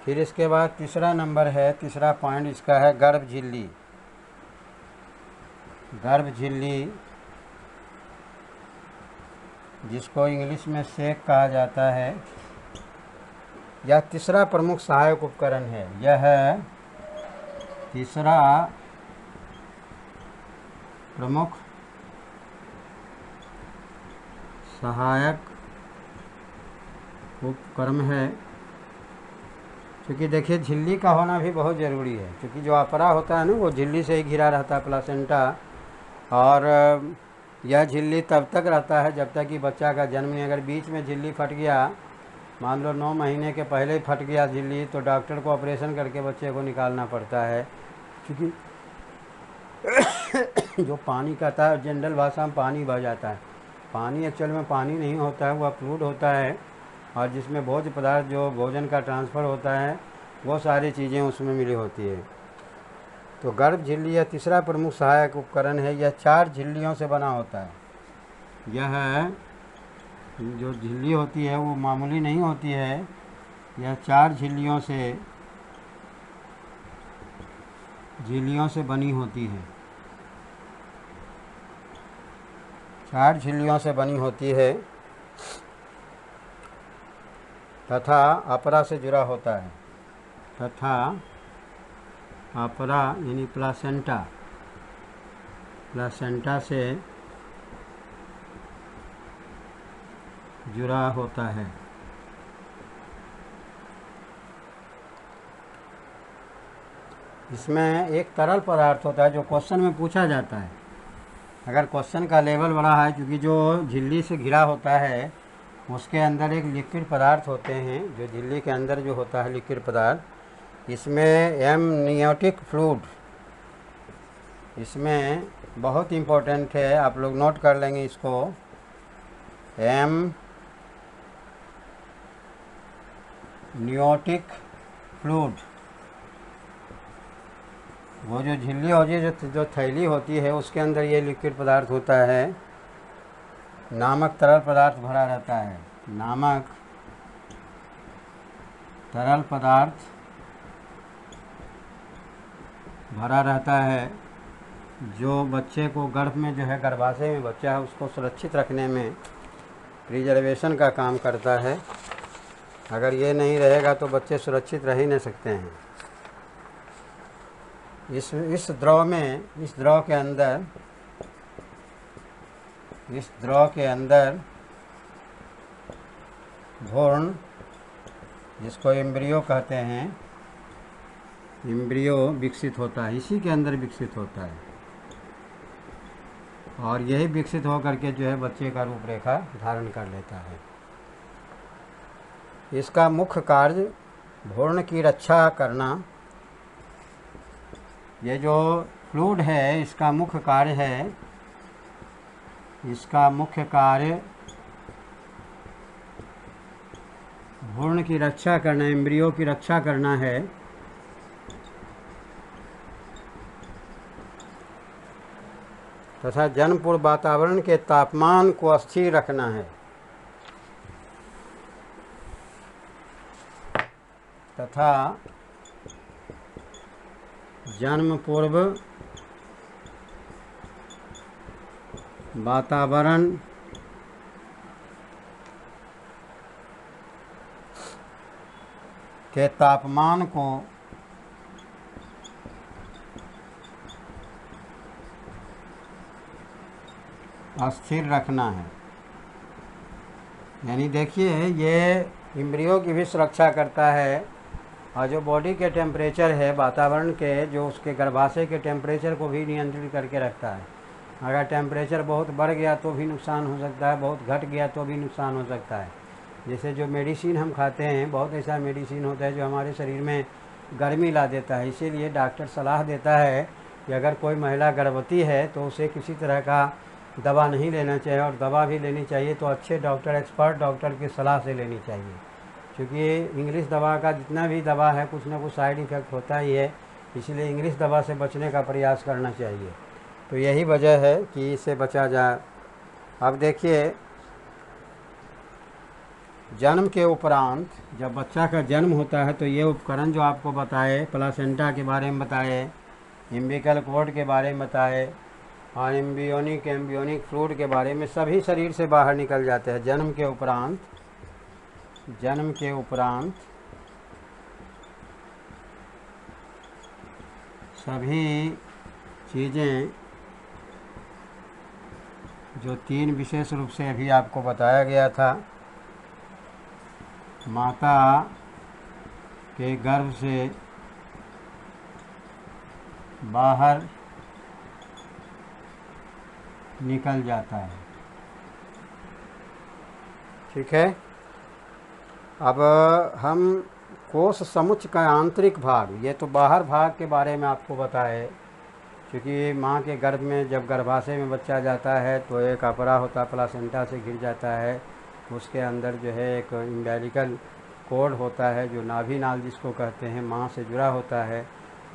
फिर इसके बाद तीसरा नंबर है, तीसरा पॉइंट इसका है गर्भ झिल्ली। गर्भ झिल्ली, जिसको इंग्लिश में सेक कहा जाता है, यह तीसरा प्रमुख सहायक उपकरण है। यह तीसरा प्रमुख सहायक उपकरण है। क्योंकि देखिए झिल्ली का होना भी बहुत ज़रूरी है। क्योंकि जो अपरा होता है ना, वो झिल्ली से ही घिरा रहता है, प्लासेंटा। और यह झिल्ली तब तक रहता है जब तक कि बच्चा का जन्म नहीं। अगर बीच में झिल्ली फट गया, मान लो 9 महीने के पहले ही फट गया झिल्ली, तो डॉक्टर को ऑपरेशन करके बच्चे को निकालना पड़ता है। क्योंकि जो पानी कहता है जनरल भाषा में पानी बह जाता है। पानी एक्चुअल में पानी नहीं होता है, वह फ्लूइड होता है। और जिसमें भोज्य पदार्थ जो भोजन का ट्रांसफ़र होता है, वो सारी चीज़ें उसमें मिली होती है। तो गर्भ झिल्ली यह तीसरा प्रमुख सहायक उपकरण है। यह 4 झिल्लियों से बना होता है। यह जो झिल्ली होती है वो मामूली नहीं होती है। यह 4 झिल्लियों से बनी होती है। 4 झिल्लियों से बनी होती है तथा अपरा से जुड़ा होता है। तथा अपरा यानी प्लासेंटा से जुड़ा होता है। इसमें एक तरल पदार्थ होता है जो क्वेश्चन में पूछा जाता है। अगर क्वेश्चन का लेवल बड़ा है, क्योंकि जो झिल्ली से घिरा होता है उसके अंदर एक लिक्विड पदार्थ होते हैं, जो झिल्ली के अंदर जो होता है लिक्विड पदार्थ, इसमें एमनियोटिक फ्लूइड, इसमें बहुत इम्पोर्टेंट है, आप लोग नोट कर लेंगे इसको। एमनियोटिक फ्लूइड, वो जो झिल्ली होती है, जो थैली होती है, उसके अंदर ये लिक्विड पदार्थ होता है। नामक तरल पदार्थ भरा रहता है। नामक तरल पदार्थ भरा रहता है, जो बच्चे को गर्भ में जो है, गर्भाशय में बच्चा है, उसको सुरक्षित रखने में प्रिजर्वेशन का काम करता है। अगर ये नहीं रहेगा तो बच्चे सुरक्षित रह ही नहीं सकते हैं। इस द्रव के अंदर भ्रूण, जिसको एम्ब्रियो कहते हैं, एम्ब्रियो विकसित होता है, इसी के अंदर विकसित होता है। और यही विकसित होकर के जो है बच्चे का रूपरेखा धारण कर लेता है। इसका मुख्य कार्य भ्रूण की रक्षा करना। ये जो फ्लूइड है, इसका मुख्य कार्य भ्रूण की रक्षा करना, एम्ब्रियो की रक्षा करना है। तथा जन्म पूर्व वातावरण के तापमान को स्थिर रखना है। तथा जन्म पूर्व वातावरण के तापमान को स्थिर रखना है। यानी देखिए, ये एम्ब्रियो की भी सुरक्षा करता है और जो बॉडी के टेम्परेचर है, वातावरण के, जो उसके गर्भाशय के टेम्परेचर को भी नियंत्रित करके रखता है। अगर टेम्परेचर बहुत बढ़ गया तो भी नुकसान हो सकता है, बहुत घट गया तो भी नुकसान हो सकता है। जैसे जो मेडिसिन हम खाते हैं, बहुत ऐसा मेडिसिन होता है जो हमारे शरीर में गर्मी ला देता है। इसीलिए डॉक्टर सलाह देता है कि अगर कोई महिला गर्भवती है तो उसे किसी तरह का दवा नहीं लेना चाहिए, और दवा भी लेनी चाहिए तो अच्छे डॉक्टर, एक्सपर्ट डॉक्टर की सलाह से लेनी चाहिए। क्योंकि इंग्लिश दवा का जितना भी दवा है कुछ ना कुछ साइड इफ़ेक्ट होता ही है, इसलिए इंग्लिश दवा से बचने का प्रयास करना चाहिए। तो यही वजह है कि इससे बचा जाए। अब देखिए, जन्म के उपरांत जब बच्चा का जन्म होता है तो ये उपकरण जो आपको बताए, प्लासेंटा के बारे में बताए, एम्बिकल कोर्ड के बारे में बताए, और एम्ब्रियोनिक फ्लूइड के बारे में, सभी शरीर से बाहर निकल जाते हैं जन्म के उपरांत। जन्म के उपरांत सभी चीज़ें जो 3 विशेष रूप से अभी आपको बताया गया था, माता के गर्भ से बाहर निकल जाता है। ठीक है। अब हम कोश समुच्चय का आंतरिक भाग, ये तो बाहर भाग के बारे में आपको बताए, क्योंकि माँ के गर्भ में जब गर्भाशय में बच्चा जाता है तो एक कपड़ा होता है, प्लासेंटा से घिर जाता है। उसके अंदर जो है एक इम्बेलिकल कोड होता है, जो नाभि नाल जिसको कहते हैं, माँ से जुड़ा होता है।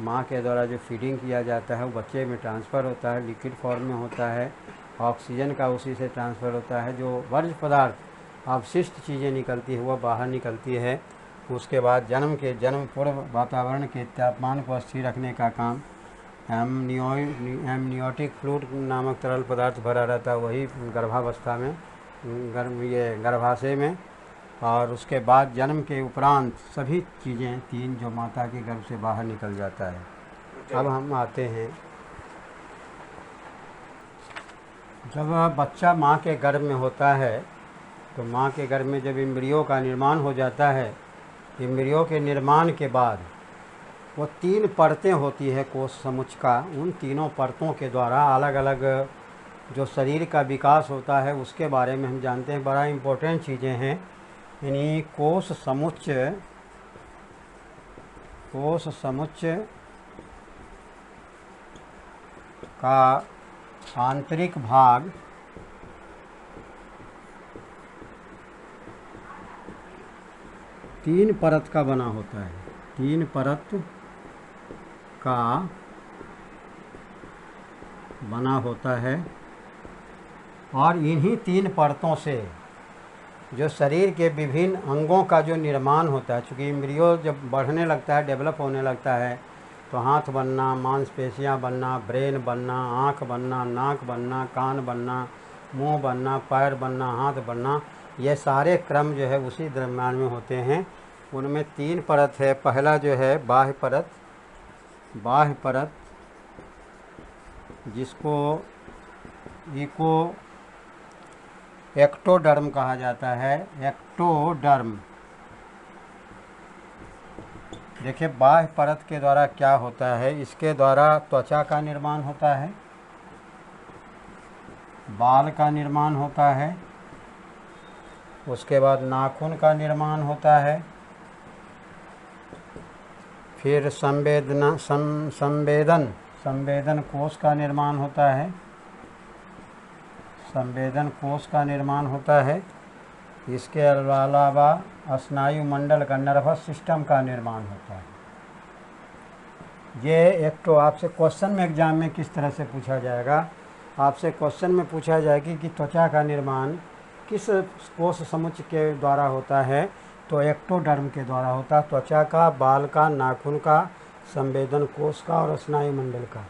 माँ के द्वारा जो फीडिंग किया जाता है वो बच्चे में ट्रांसफ़र होता है, लिक्विड फॉर्म में होता है। ऑक्सीजन का उसी से ट्रांसफ़र होता है। जो वर्ज्य पदार्थ, अवशिष्ट चीज़ें निकलती है, वह बाहर निकलती है। उसके बाद जन्म पूर्व वातावरण के तापमान को स्थिर रखने का काम एमनियोटिक फ्लूइड नामक तरल पदार्थ भरा रहता है, वही गर्भावस्था में, गर्भाशय में। और उसके बाद जन्म के उपरांत सभी चीज़ें 3 जो माता के गर्भ से बाहर निकल जाता है। अब हम आते हैं, जब बच्चा माँ के गर्भ में होता है तो माँ के गर्भ में जब एम्ब्रियो का निर्माण हो जाता है, एम्ब्रियो के निर्माण के बाद वो 3 परतें होती है कोश समुच्चय का। उन तीनों परतों के द्वारा अलग अलग जो शरीर का विकास होता है उसके बारे में हम जानते हैं। बड़ा इम्पोर्टेंट चीज़ें हैं। यानी कोश समुच्चय का आंतरिक भाग तीन परत का बना होता है। 3 परत का बना होता है, और इन्हीं 3 परतों से जो शरीर के विभिन्न अंगों का जो निर्माण होता है, चूँकि एम्ब्रियो जब बढ़ने लगता है, डेवलप होने लगता है, तो हाथ बनना, मांसपेशियां बनना, ब्रेन बनना, आँख बनना, नाक बनना, कान बनना, मुंह बनना, पैर बनना, हाथ बनना, ये सारे क्रम जो है उसी दरम्यान में होते हैं। उनमें 3 परत है। पहला जो है बाह्य परत जिसको एक्टोडर्म कहा जाता है। एक्टोडर्म, देखिए बाह्य परत के द्वारा क्या होता है, इसके द्वारा त्वचा का निर्माण होता है, बाल का निर्माण होता है, उसके बाद नाखून का निर्माण होता है, फिर संवेदन कोश का निर्माण होता है, संवेदन कोश का निर्माण होता है। इसके अलावा स्नायु मंडल का, नर्वस सिस्टम का निर्माण होता है। ये एक तो आपसे क्वेश्चन में एग्जाम में किस तरह से पूछा जाएगा, आपसे क्वेश्चन में पूछा जाएगी कि त्वचा का निर्माण किस कोश समुच्चय के द्वारा होता है, तो एक्टोडर्म के द्वारा होता है। त्वचा का, बाल का, नाखून का, संवेदन कोश का और स्नायु मंडल का।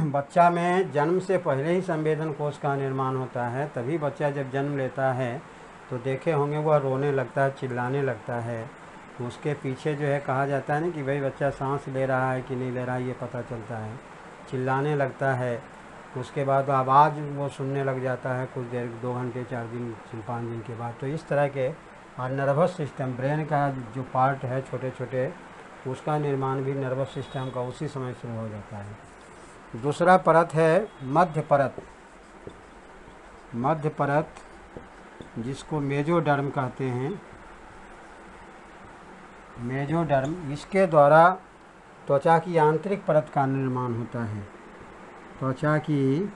बच्चा में जन्म से पहले ही संवेदन कोश का निर्माण होता है। तभी बच्चा जब जन्म लेता है तो देखे होंगे वह रोने लगता है, चिल्लाने लगता है। उसके पीछे जो है कहा जाता है ना कि भाई बच्चा सांस ले रहा है कि नहीं ले रहा है, ये पता चलता है। चिल्लाने लगता है, उसके बाद आवाज़ वो सुनने लग जाता है कुछ देर, 2 घंटे, 4 दिन, 5 दिन के बाद। तो इस तरह के और नर्वस सिस्टम, ब्रेन का जो पार्ट है छोटे छोटे, उसका निर्माण भी नर्वस सिस्टम का उसी समय शुरू हो जाता है। दूसरा परत है मध्य परत। मध्य परत जिसको मेजोडर्म कहते हैं, मेजोडर्म, इसके द्वारा त्वचा की आंतरिक परत का निर्माण होता है। त्वचा की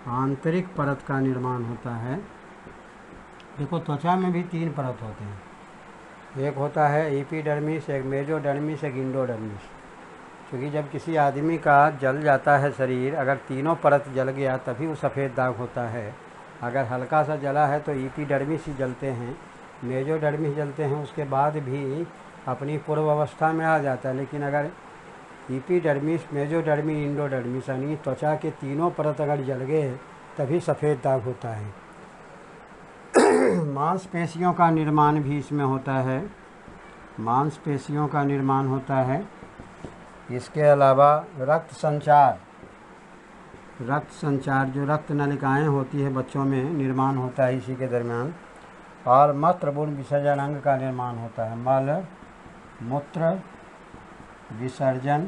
आंतरिक परत का निर्माण होता है। देखो त्वचा में भी 3 परत होते हैं, एक होता है एपिडर्मिस, एक मेजोडर्मिस, एक इंडोडर्मिस। क्योंकि जब किसी आदमी का जल जाता है शरीर, अगर तीनों परत जल गया तभी वो सफ़ेद दाग होता है। अगर हल्का सा जला है तो एपिडर्मिस ही जलते हैं, मेजोडर्मिस जलते हैं, उसके बाद भी अपनी पूर्व अवस्था में आ जाता है। लेकिन अगर एपिडर्मिस, मेजोडर्मिस, इंडोडर्मिस यानी त्वचा के तीनों परत अगर जल गए तभी सफ़ेद दाग होता है। मांसपेशियों का निर्माण भी इसमें होता है, मांसपेशियों का निर्माण होता है। इसके अलावा रक्त संचार, रक्त संचार जो रक्त नलिकाएँ होती है बच्चों में, निर्माण होता है इसी के दरमियान। और मूत्रबुन विसर्जन अंग का निर्माण होता है, मल मूत्र विसर्जन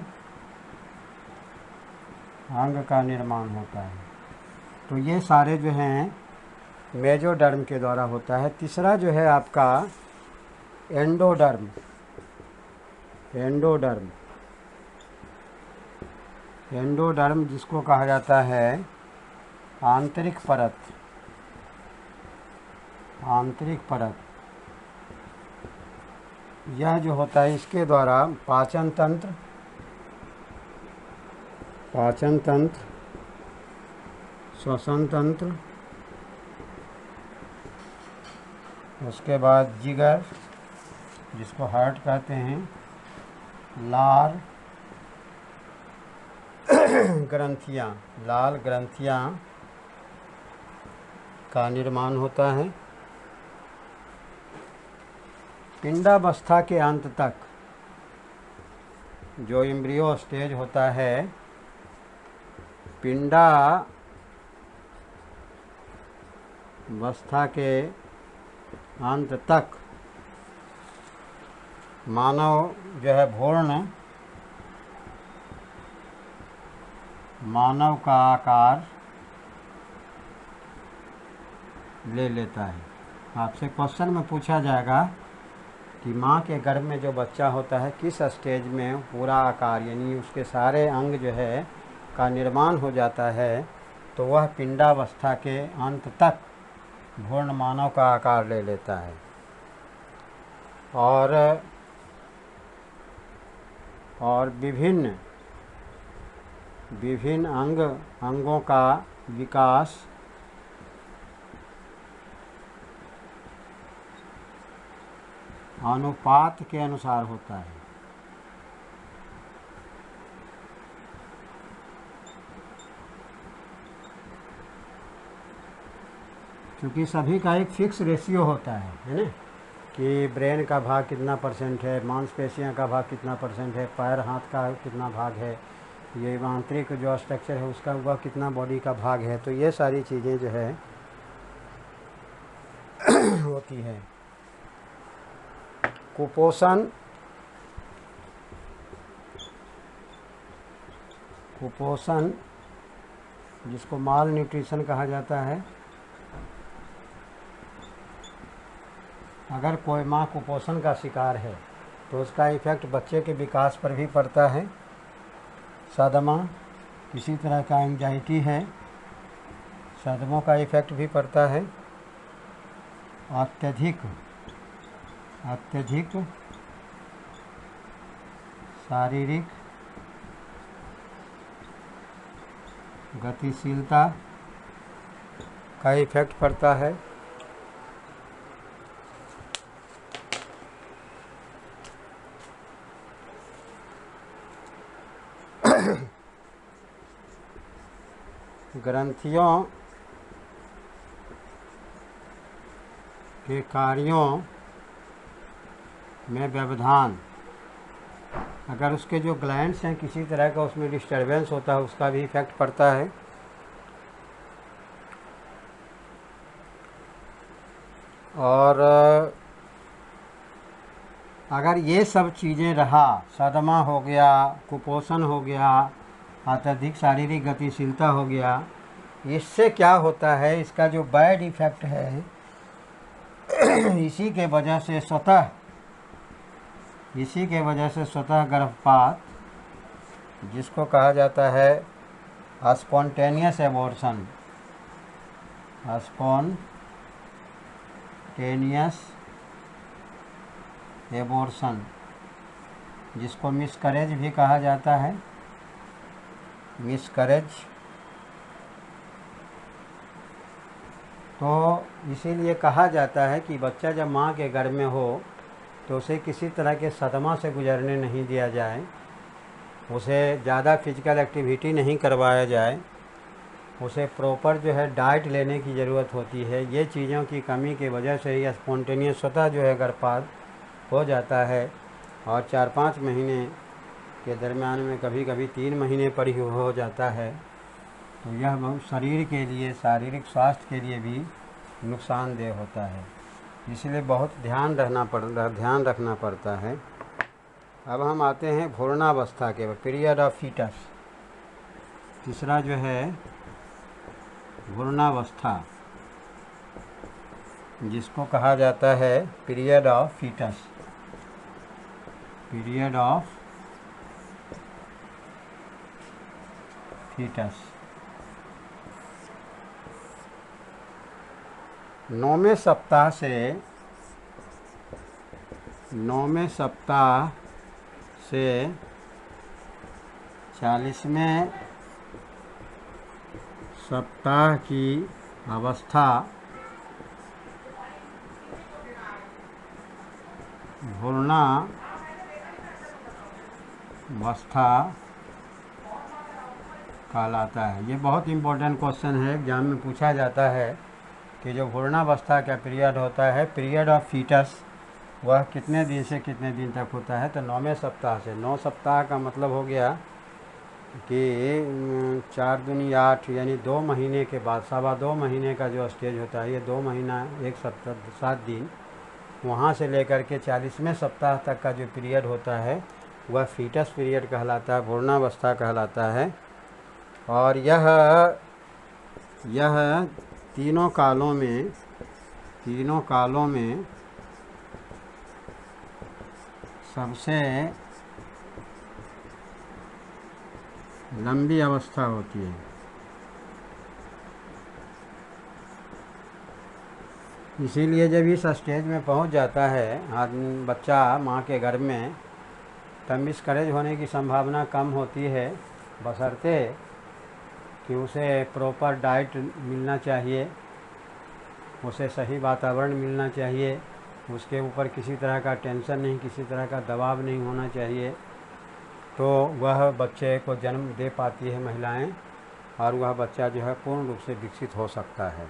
अंग का निर्माण होता है। तो ये सारे जो हैं मेजोडर्म के द्वारा होता है। तीसरा जो है आपका एंडोडर्म। एंडोडर्म, एंडोडर्म जिसको कहा जाता है आंतरिक परत। आंतरिक परत यह जो होता है इसके द्वारा पाचन तंत्र, श्वसन तंत्र, उसके बाद जिगर जिसको हार्ट कहते हैं, लार ग्रंथियाँ, लाल ग्रंथियाँ का निर्माण होता है। पिंडावस्था के अंत तक जो एम्ब्रियो स्टेज होता है, पिंडावस्था के अंत तक मानव जो है भ्रूण, मानव का आकार ले लेता है। आपसे क्वेश्चन में पूछा जाएगा कि माँ के गर्भ में जो बच्चा होता है किस स्टेज में पूरा आकार यानी उसके सारे अंग जो है का निर्माण हो जाता है, तो वह पिंडावस्था के अंत तक भ्रूण मानव का आकार ले लेता है। और विभिन्न अंगों का विकास अनुपात के अनुसार होता है। क्योंकि सभी का एक फिक्स रेशियो होता है ना, कि ब्रेन का भाग कितना % है, मांसपेशियों का भाग कितना % है, पैर हाथ का कितना भाग है, ये आंतरिक जो स्ट्रक्चर है उसका वह कितना बॉडी का भाग है। तो ये सारी चीज़ें जो है होती है। कुपोषण जिसको माल न्यूट्रिशन कहा जाता है। अगर कोई माँ कुपोषण का शिकार है तो उसका इफ़ेक्ट बच्चे के विकास पर भी पड़ता है। सदमा, किसी तरह का एंजाइटी है, सदमों का इफ़ेक्ट भी पड़ता है। अत्यधिक शारीरिक गतिशीलता का इफ़ेक्ट पड़ता है। ग्रंथियों के कार्यों में व्यवधान, अगर उसके जो ग्लैंड्स हैं किसी तरह का उसमें डिस्टर्बेंस होता है उसका भी इफ़ेक्ट पड़ता है। और अगर ये सब चीज़ें रहा, सदमा हो गया, कुपोषण हो गया, अत्यधिक शारीरिक गतिशीलता हो गया, इससे क्या होता है, इसका जो बैड इफ़ेक्ट है इसी के वजह से स्वतः गर्भपात, जिसको कहा जाता है स्पॉन्टेनियस एबॉर्शन, जिसको मिसकैरेज भी कहा जाता है, मिसकैरेज। तो इसीलिए कहा जाता है कि बच्चा जब माँ के गर्भ में हो तो उसे किसी तरह के सदमा से गुजरने नहीं दिया जाए, उसे ज़्यादा फिजिकल एक्टिविटी नहीं करवाया जाए, उसे प्रॉपर जो है डाइट लेने की ज़रूरत होती है। ये चीज़ों की कमी की वजह से ही स्पॉन्टेनियस स्वतः जो है गर्भपात हो जाता है, और 4-5 महीने के दरमियान में कभी कभी 3 महीने पर ही हो जाता है। तो यह बहुत शरीर के लिए, शारीरिक स्वास्थ्य के लिए भी नुकसानदेह होता है, इसलिए बहुत ध्यान रखना पड़ता है। अब हम आते हैं भ्रूणावस्था के, पीरियड ऑफ फीटस। तीसरा जो है भ्रूणावस्था, जिसको कहा जाता है period of foetus, period of foetus. 9वें सप्ताह से 40वें सप्ताह की अवस्था भ्रूणावस्था कहलाता है। ये बहुत इम्पोर्टेंट क्वेश्चन है, एग्जाम में पूछा जाता है कि जो भ्रूणावस्था का पीरियड होता है, पीरियड ऑफ फीटस, वह कितने दिन से कितने दिन तक होता है। तो 9वें सप्ताह से, 9 सप्ताह का मतलब हो गया कि 4 दूनी 8, यानी 2 महीने के बाद, 2.25 महीने का जो स्टेज होता है, ये 2 महीना 1 सप्ताह 7 दिन, वहाँ से लेकर के 40वें सप्ताह तक का जो पीरियड होता है वह फीटस पीरियड कहलाता है, भ्रूणावस्था कहलाता है। और यह तीनों कालों में सबसे लंबी अवस्था होती है। इसीलिए जब इस स्टेज में पहुंच जाता है आदमी, बच्चा माँ के गर्भ में, तब मिसकैरेज होने की संभावना कम होती है, बशर्ते कि उसे प्रॉपर डाइट मिलना चाहिए, उसे सही वातावरण मिलना चाहिए, उसके ऊपर किसी तरह का टेंशन नहीं, किसी तरह का दबाव नहीं होना चाहिए, तो वह बच्चे को जन्म दे पाती है महिलाएं, और वह बच्चा जो है पूर्ण रूप से विकसित हो सकता है।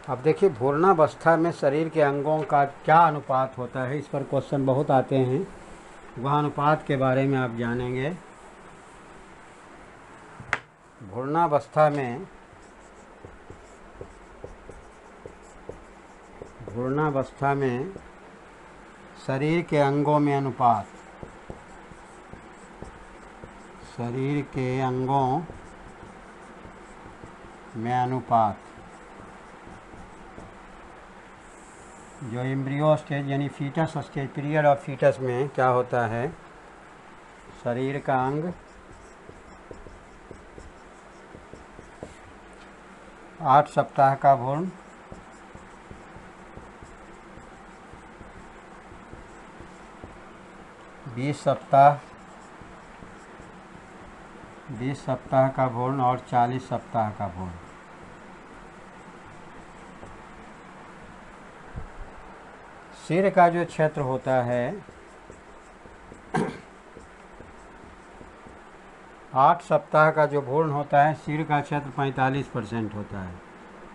अब देखिए, भ्रूणावस्था में शरीर के अंगों का क्या अनुपात होता है, इस पर क्वेश्चन बहुत आते हैं, वह अनुपात के बारे में आप जानेंगे। भ्रूणावस्था में शरीर के अंगों में अनुपात, जो एम्ब्रियो स्टेज यानी foetus stage, period of foetus में क्या होता है, शरीर का अंग 8 सप्ताह का भ्रूण, 20 सप्ताह का भ्रूण और 40 सप्ताह का भ्रूण। सिर का जो क्षेत्र होता है 8 सप्ताह का जो भ्रूण होता है, सिर का क्षेत्र 45% होता है,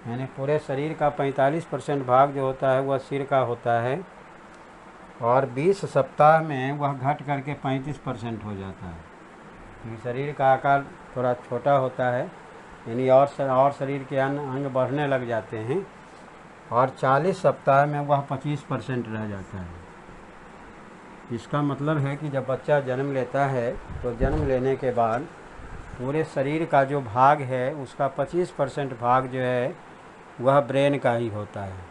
यानी पूरे शरीर का 45% भाग जो होता है वह सिर का होता है, और 20 सप्ताह में वह घट करके 35% हो जाता है, क्योंकि शरीर का आकार थोड़ा छोटा होता है, यानी और शरीर के अंग बढ़ने लग जाते हैं, और 40 सप्ताह में वह 25% रह जाता है। इसका मतलब है कि जब बच्चा जन्म लेता है तो जन्म लेने के बाद पूरे शरीर का जो भाग है उसका 25% भाग जो है वह ब्रेन का ही होता है।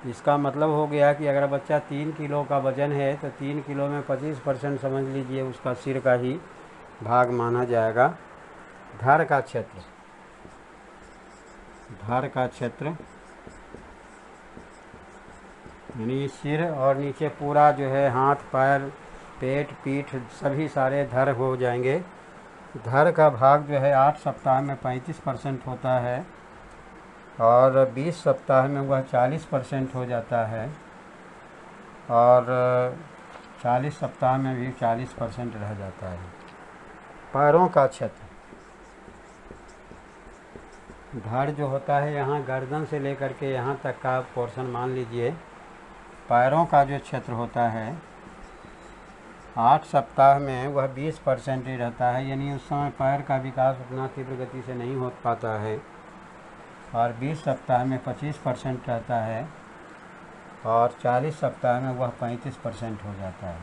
इसका मतलब हो गया कि अगर बच्चा 3 किलो का वज़न है तो 3 किलो में 25% समझ लीजिए उसका सिर का ही भाग माना जाएगा। धड़ का क्षेत्र, धड़ का क्षेत्र यानी सिर और नीचे पूरा जो है हाथ पैर पेट पीठ सभी सारे धड़ हो जाएंगे। धड़ का भाग जो है 8 सप्ताह में 35% होता है और 20 सप्ताह में वह 40% हो जाता है और 40 सप्ताह में भी 40% रह जाता है। पैरों का क्षेत्र, धड़ जो होता है यहाँ गर्दन से लेकर के यहाँ तक का पोर्शन मान लीजिए। पैरों का जो क्षेत्र होता है 8 सप्ताह में वह 20% ही रहता है, यानी उस समय पैर का विकास उतना तीव्र गति से नहीं हो पाता है और 20 सप्ताह में 25% रहता है और 40 सप्ताह में वह 35% हो जाता है।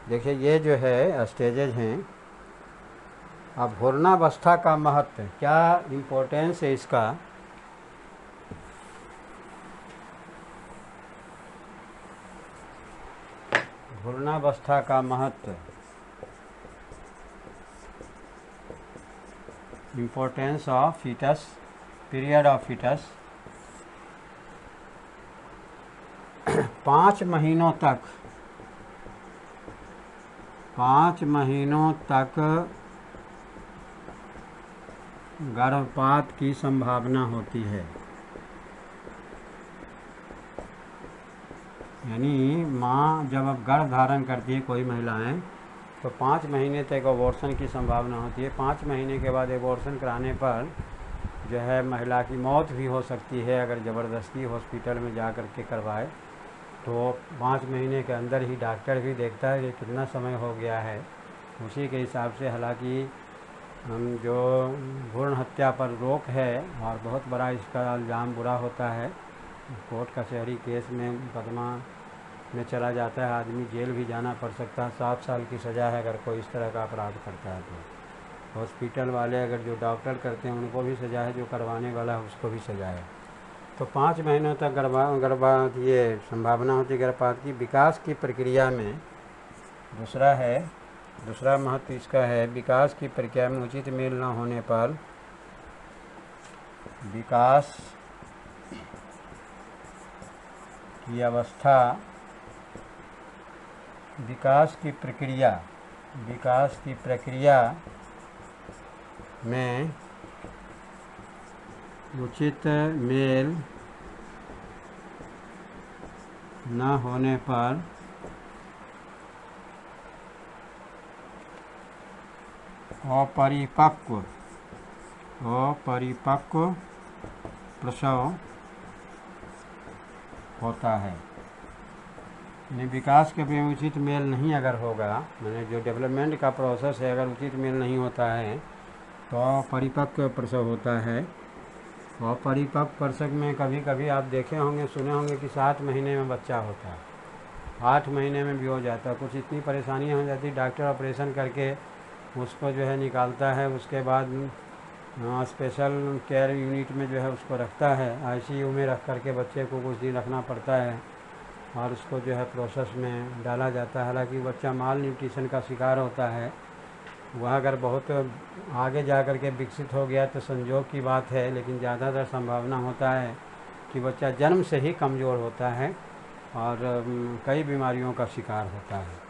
देखिए ये जो है स्टेजेज हैं। अब भ्रूणावस्था का महत्व, क्या इम्पोर्टेंस है इसका। भ्रूणावस्था का महत्व, importance of foetus, period of foetus. 5 महीनों तक गर्भपात की संभावना होती है, यानी माँ जब अब गर्भ धारण करती है कोई महिलाएं तो 5 महीने तक एबॉर्शन की संभावना होती है। 5 महीने के बाद एबॉर्शन कराने पर जो है महिला की मौत भी हो सकती है अगर ज़बरदस्ती हॉस्पिटल में जा कर के करवाए तो 5 महीने के अंदर ही डॉक्टर भी देखता है कि कितना समय हो गया है, उसी के हिसाब से। हालांकि हम जो भ्रूण हत्या पर रोक है और बहुत बड़ा इसका इल्ज़ाम बुरा होता है, कोर्ट कचहरी केस में मुकदमा में चला जाता है, आदमी जेल भी जाना पड़ सकता है। 7 साल की सज़ा है अगर कोई इस तरह का अपराध करता है तो। हॉस्पिटल वाले अगर जो डॉक्टर करते हैं उनको भी सज़ा है, जो करवाने वाला है उसको भी सज़ा है। तो 5 महीनों तक गर्भपात ये संभावना होती है गर्भपात की। विकास की प्रक्रिया में दूसरा महत्व इसका है, विकास की प्रक्रिया में उचित मेल न होने पर विकास की अवस्था, विकास की प्रक्रिया में उचित मेल न होने पर अपरिपक्व प्रसव होता है। यानी विकास के में उचित मेल नहीं अगर होगा, मैंने जो डेवलपमेंट का प्रोसेस है अगर उचित मेल नहीं होता है तो परिपक्व प्रसव होता है। और परिपक्व प्रसव में कभी कभी आप देखे होंगे सुने होंगे कि 7 महीने में बच्चा होता है, 8 महीने में भी हो जाता है। कुछ इतनी परेशानियाँ हो जाती, डॉक्टर ऑपरेशन करके उसको जो है निकालता है, उसके बाद स्पेशल केयर यूनिट में जो है उसको रखता है, आईसीयू में रख करके बच्चे को कुछ दिन रखना पड़ता है और उसको जो है प्रोसेस में डाला जाता है। हालांकि बच्चा माल न्यूट्रिशन का शिकार होता है, वह अगर बहुत आगे जा कर के विकसित हो गया तो संजोग की बात है, लेकिन ज़्यादातर संभावना होता है कि बच्चा जन्म से ही कमज़ोर होता है और कई बीमारियों का शिकार होता है।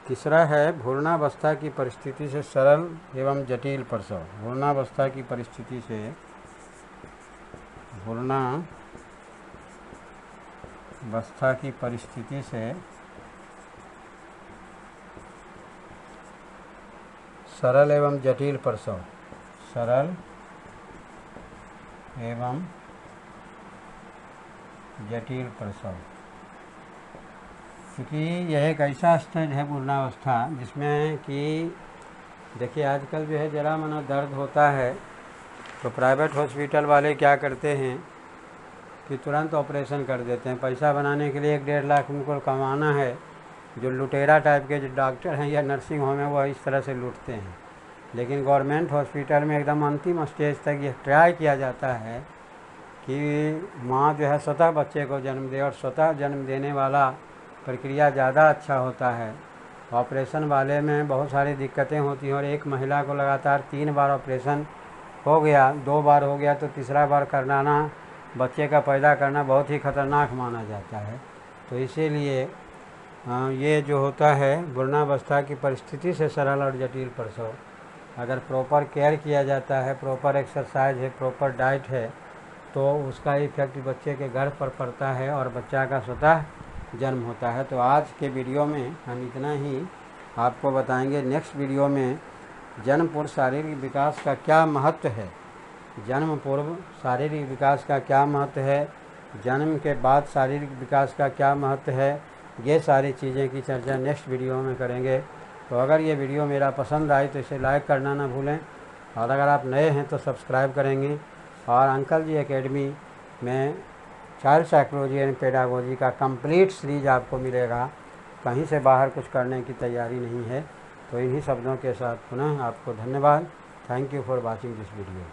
तीसरा है भ्रूणावस्था की परिस्थिति से सरल एवं जटिल प्रसव। भ्रूणावस्था की परिस्थिति से सरल एवं जटिल प्रसव, क्योंकि यह एक ऐसा स्टेज है भ्रूणावस्था जिसमें कि देखिए आजकल जो है जरा मना दर्द होता है तो प्राइवेट हॉस्पिटल वाले क्या करते हैं कि तुरंत ऑपरेशन कर देते हैं। पैसा बनाने के लिए 1-1.5 लाख उनको कमाना है। जो लुटेरा टाइप के जो डॉक्टर हैं या नर्सिंग होम है वो इस तरह से लूटते हैं। लेकिन गवर्नमेंट हॉस्पिटल में एकदम अंतिम स्टेज तक ये ट्राई किया जाता है कि माँ जो है स्वतः बच्चे को जन्म दे, और स्वतः जन्म देने वाला प्रक्रिया ज़्यादा अच्छा होता है। ऑपरेशन वाले में बहुत सारी दिक्कतें होती हैं, और एक महिला को लगातार 3 बार ऑपरेशन हो गया, 2 बार हो गया तो तीसरा बार कराना, बच्चे का पैदा करना बहुत ही खतरनाक माना जाता है। तो इसीलिए ये जो होता है पूर्णावस्था की परिस्थिति से सरल और जटिल प्रसव, अगर प्रॉपर केयर किया जाता है, प्रॉपर एक्सरसाइज है, प्रॉपर डाइट है, तो उसका इफेक्ट बच्चे के घर पर पड़ता है और बच्चा का स्वतः जन्म होता है। तो आज के वीडियो में हम इतना ही आपको बताएंगे। नेक्स्ट वीडियो में जन्म पूर्व शारीरिक विकास का क्या महत्व है, जन्म पूर्व शारीरिक विकास का क्या महत्व है, जन्म के बाद शारीरिक विकास का क्या महत्व है, ये सारी चीज़ें की चर्चा नेक्स्ट वीडियो में करेंगे। तो अगर ये वीडियो मेरा पसंद आई तो इसे लाइक करना ना भूलें, और अगर आप नए हैं तो सब्सक्राइब करेंगे। और अंकल जी एकेडमी में चाइल्ड साइकोलॉजी एंड पेडागोजी का कंप्लीट सीरीज आपको मिलेगा। कहीं से बाहर कुछ करने की तैयारी नहीं है। तो इन्हीं शब्दों के साथ पुनः आपको धन्यवाद। Thank you for watching this video.